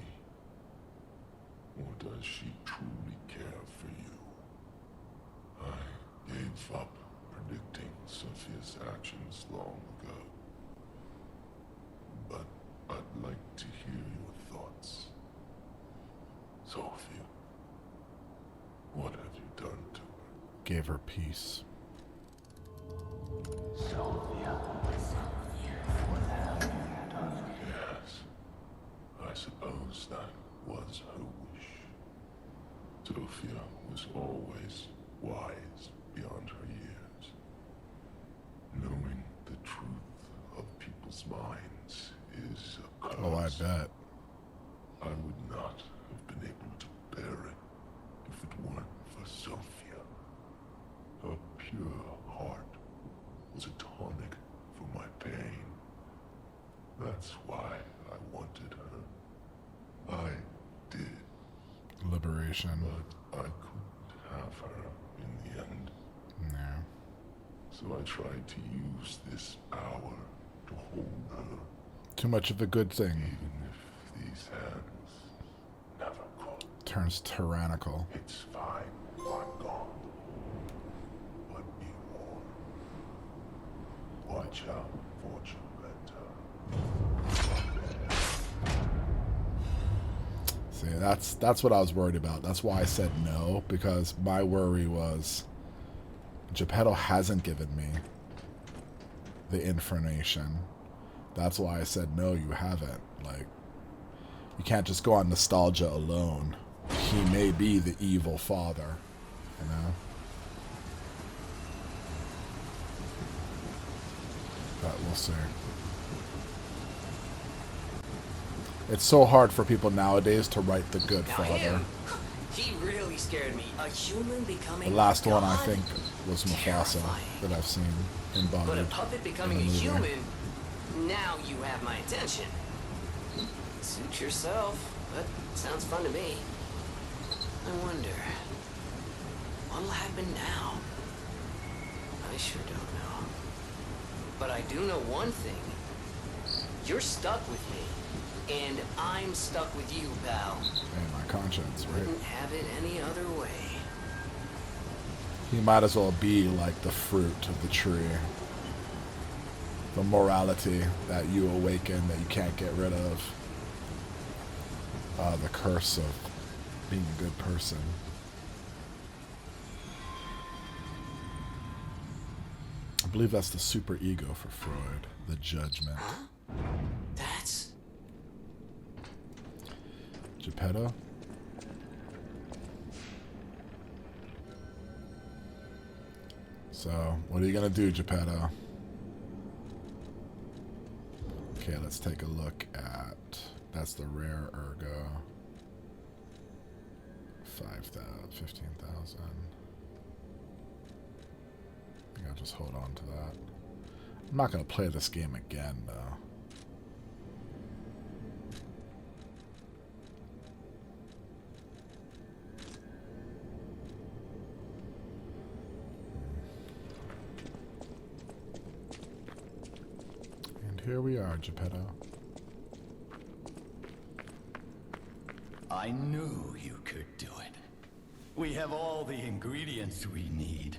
Or does she truly care for you? I gave up predicting Sophia's actions long ago. But I'd like to hear your thoughts. Sophia, what have you done to her? Gave her peace. Sophia. Sophia was always wise beyond her years. Knowing the truth of people's minds is a curse. Oh, I bet. I would not have been able to bear it if it weren't for Sophia. Her pure heart was a tonic for my pain. That's why I wanted her. I did. Liberation. But I couldn't have her in the end. No. So I tried to use this power to hold her. Too much of a good thing. Even if these hands never could. Turns tyrannical. It's fine. I'm gone. But be warned. Watch out for Geppetto. See, that's what I was worried about. That's why I said no, because my worry was Geppetto hasn't given me the information. That's why I said no, you haven't. Like, you can't just go on nostalgia alone. He may be the evil father, you know? But we'll see. It's so hard for people nowadays to write the good Now father. him, he really scared me. A human becoming The last one I God? think was Mufasa Terrifying. that I've seen embodied. But a puppet becoming a in the movie. human, now you have my attention. Suit yourself, but sounds fun to me. I wonder, what'll happen now? I sure don't know. But I do know one thing. You're stuck with me, and I'm stuck with you, pal. And my conscience, right? Wouldn't have it any other way. He might as well be like the fruit of the tree. The morality that you awaken that you can't get rid of. The curse of being a good person. I believe that's the super ego for Freud. The judgment. That's... Geppetto? So, what are you gonna do, Geppetto? Okay, let's take a look at... That's the rare ergo. 5,000, 15,000. I think I'll just hold on to that. I'm not gonna play this game again, though. And here we are, Geppetto. I knew you could do it. We have all the ingredients we need.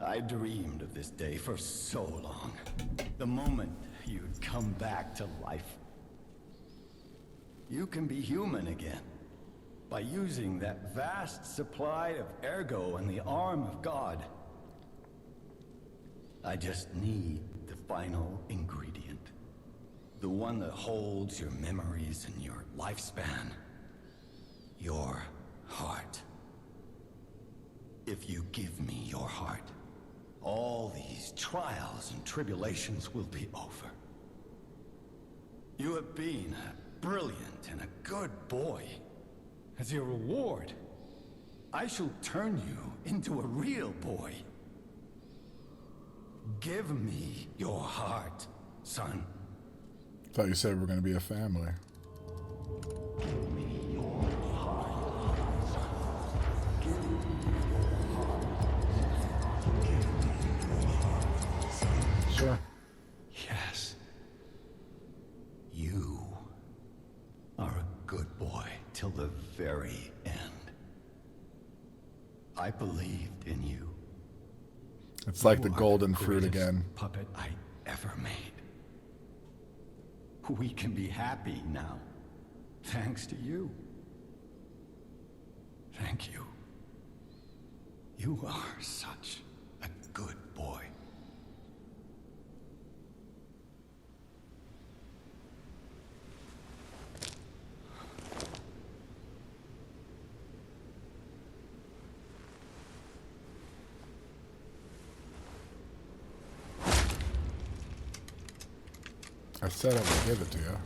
I dreamed of this day for so long. The moment you'd come back to life. You can be human again. By using that vast supply of ergo in the arm of God. I just need the final ingredient. The one that holds your memories and your lifespan. Your heart. If you give me your heart, all these trials and tribulations will be over. You have been a brilliant and a good boy. As your reward, I shall turn you into a real boy. Give me your heart, son. Thought you said we're gonna be a family. Give me your heart, son. Give me Sure. Yes. You are a good boy till the very end. I believed in you. It's like You the are golden fruit greatest again. puppet I ever made. We can be happy now, thanks to you. Thank you. You are such a good boy. I said I would give it to you.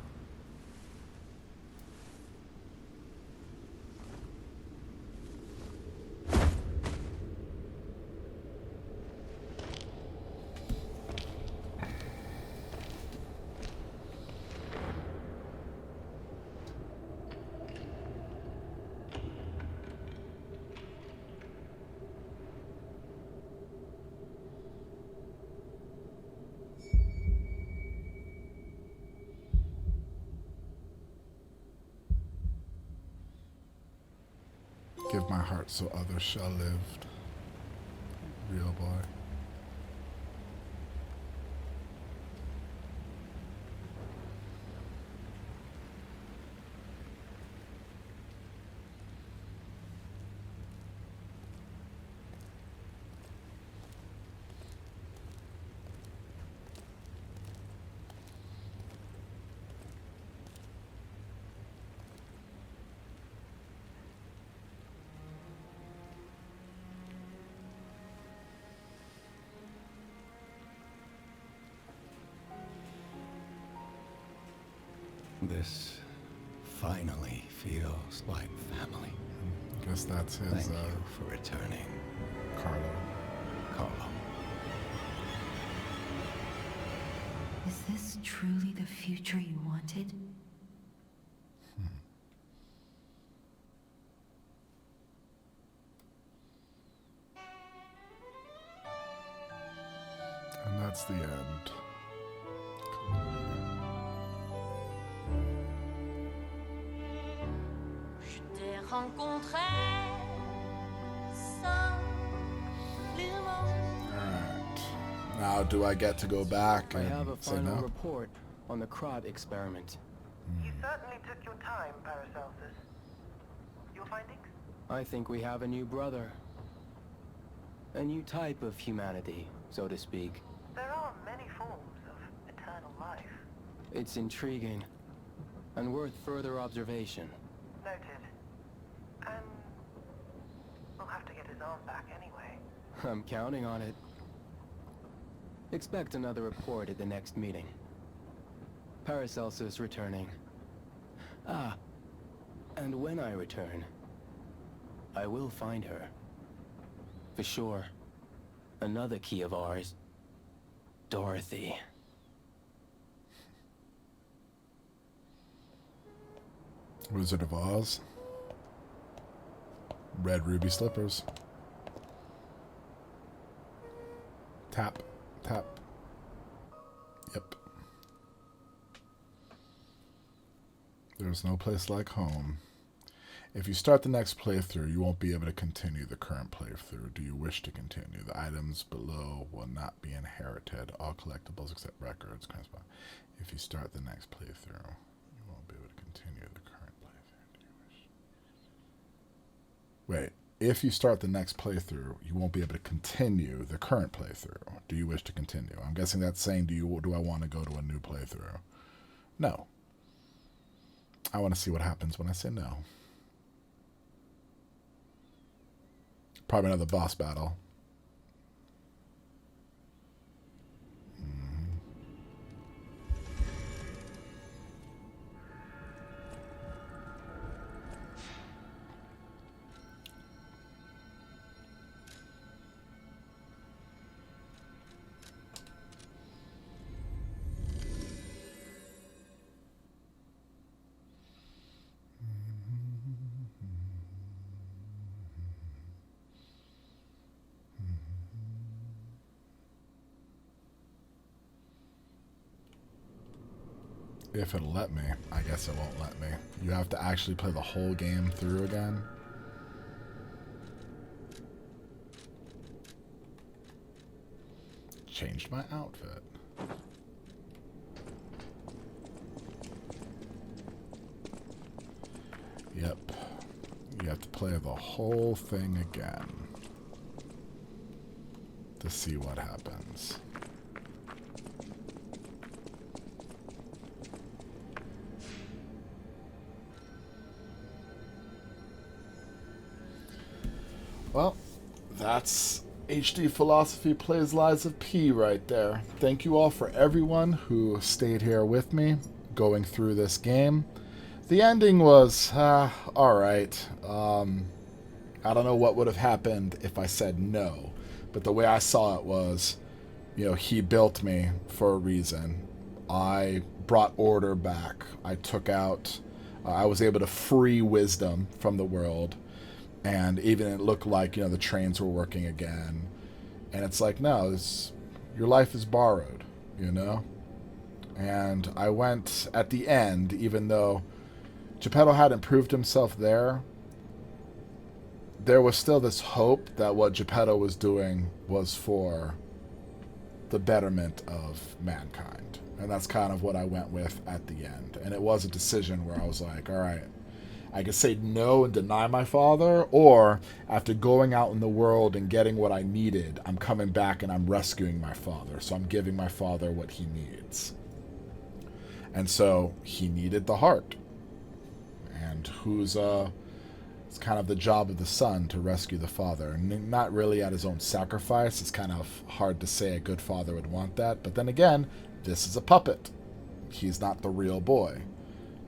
Give my heart so others shall live. Real boy. This finally feels like family. I guess that's his, Thank you for returning, Carlo. Is this truly the future you wanted? And that's the end. Alright. Now, do I get to go back I and have a say final no? report on the Krot experiment. You certainly took your time, Paracelsus. Your findings? I think we have a new brother. A new type of humanity, so to speak. There are many forms of eternal life. It's intriguing and worth further observation. Noted. And we'll have to get his arm back anyway. I'm counting on it. Expect another report at the next meeting. Paracelsus returning. Ah, and when I return, I will find her. For sure. Another key of ours. Dorothy. Wizard of Oz. Red ruby slippers. Tap. Tap. Yep. There's no place like home. If you start the next playthrough, you won't be able to continue the current playthrough. Do you wish to continue? The items below will not be inherited. All collectibles except records. If you start the next playthrough, you won't be able to continue the current playthrough. Do you wish? Wait. If you start the next playthrough, you won't be able to continue the current playthrough. Do you wish to continue? I'm guessing that's saying, do I want to go to a new playthrough? No. I want to see what happens when I say no. Probably another boss battle. If it'll let me. I guess it won't let me. You have to actually play the whole game through again. Changed my outfit. Yep. You have to play the whole thing again to see what happens. Well, that's HD Philosophy plays Lies of P right there. Thank you all for everyone who stayed here with me going through this game. The ending was alright. I don't know what would have happened if I said no, but the way I saw it was, you know, he built me for a reason. I brought order back. I took out, I was able to free wisdom from the world. And even it looked like, you know, the trains were working again. And it's like, no, your life is borrowed, you know? And I went at the end, even though Geppetto hadn't proved himself there was still this hope that what Geppetto was doing was for the betterment of mankind. And that's kind of what I went with at the end. And it was a decision where I was like, all right, I could say no and deny my father, or after going out in the world and getting what I needed, I'm coming back and I'm rescuing my father. So I'm giving my father what he needs. And so he needed the heart. And it's kind of the job of the son to rescue the father. And not really at his own sacrifice. It's kind of hard to say a good father would want that. But then again, this is a puppet. He's not the real boy.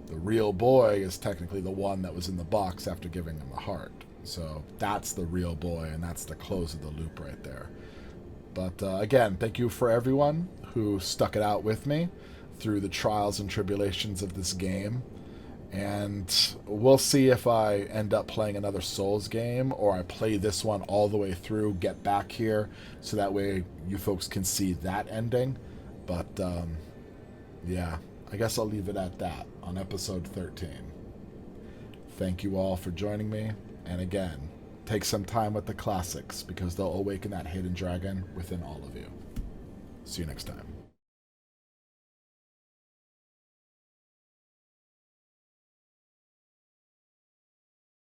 The real boy is technically the one that was in the box after giving him the heart. So that's the real boy, and that's the close of the loop right there. But again, thank you for everyone who stuck it out with me through the trials and tribulations of this game. And we'll see if I end up playing another Souls game, or I play this one all the way through, get back here, so that way you folks can see that ending. But yeah, I guess I'll leave it at that on episode 13. Thank you all for joining me, and again, take some time with the classics, because they'll awaken that hidden dragon within all of you. See you next time.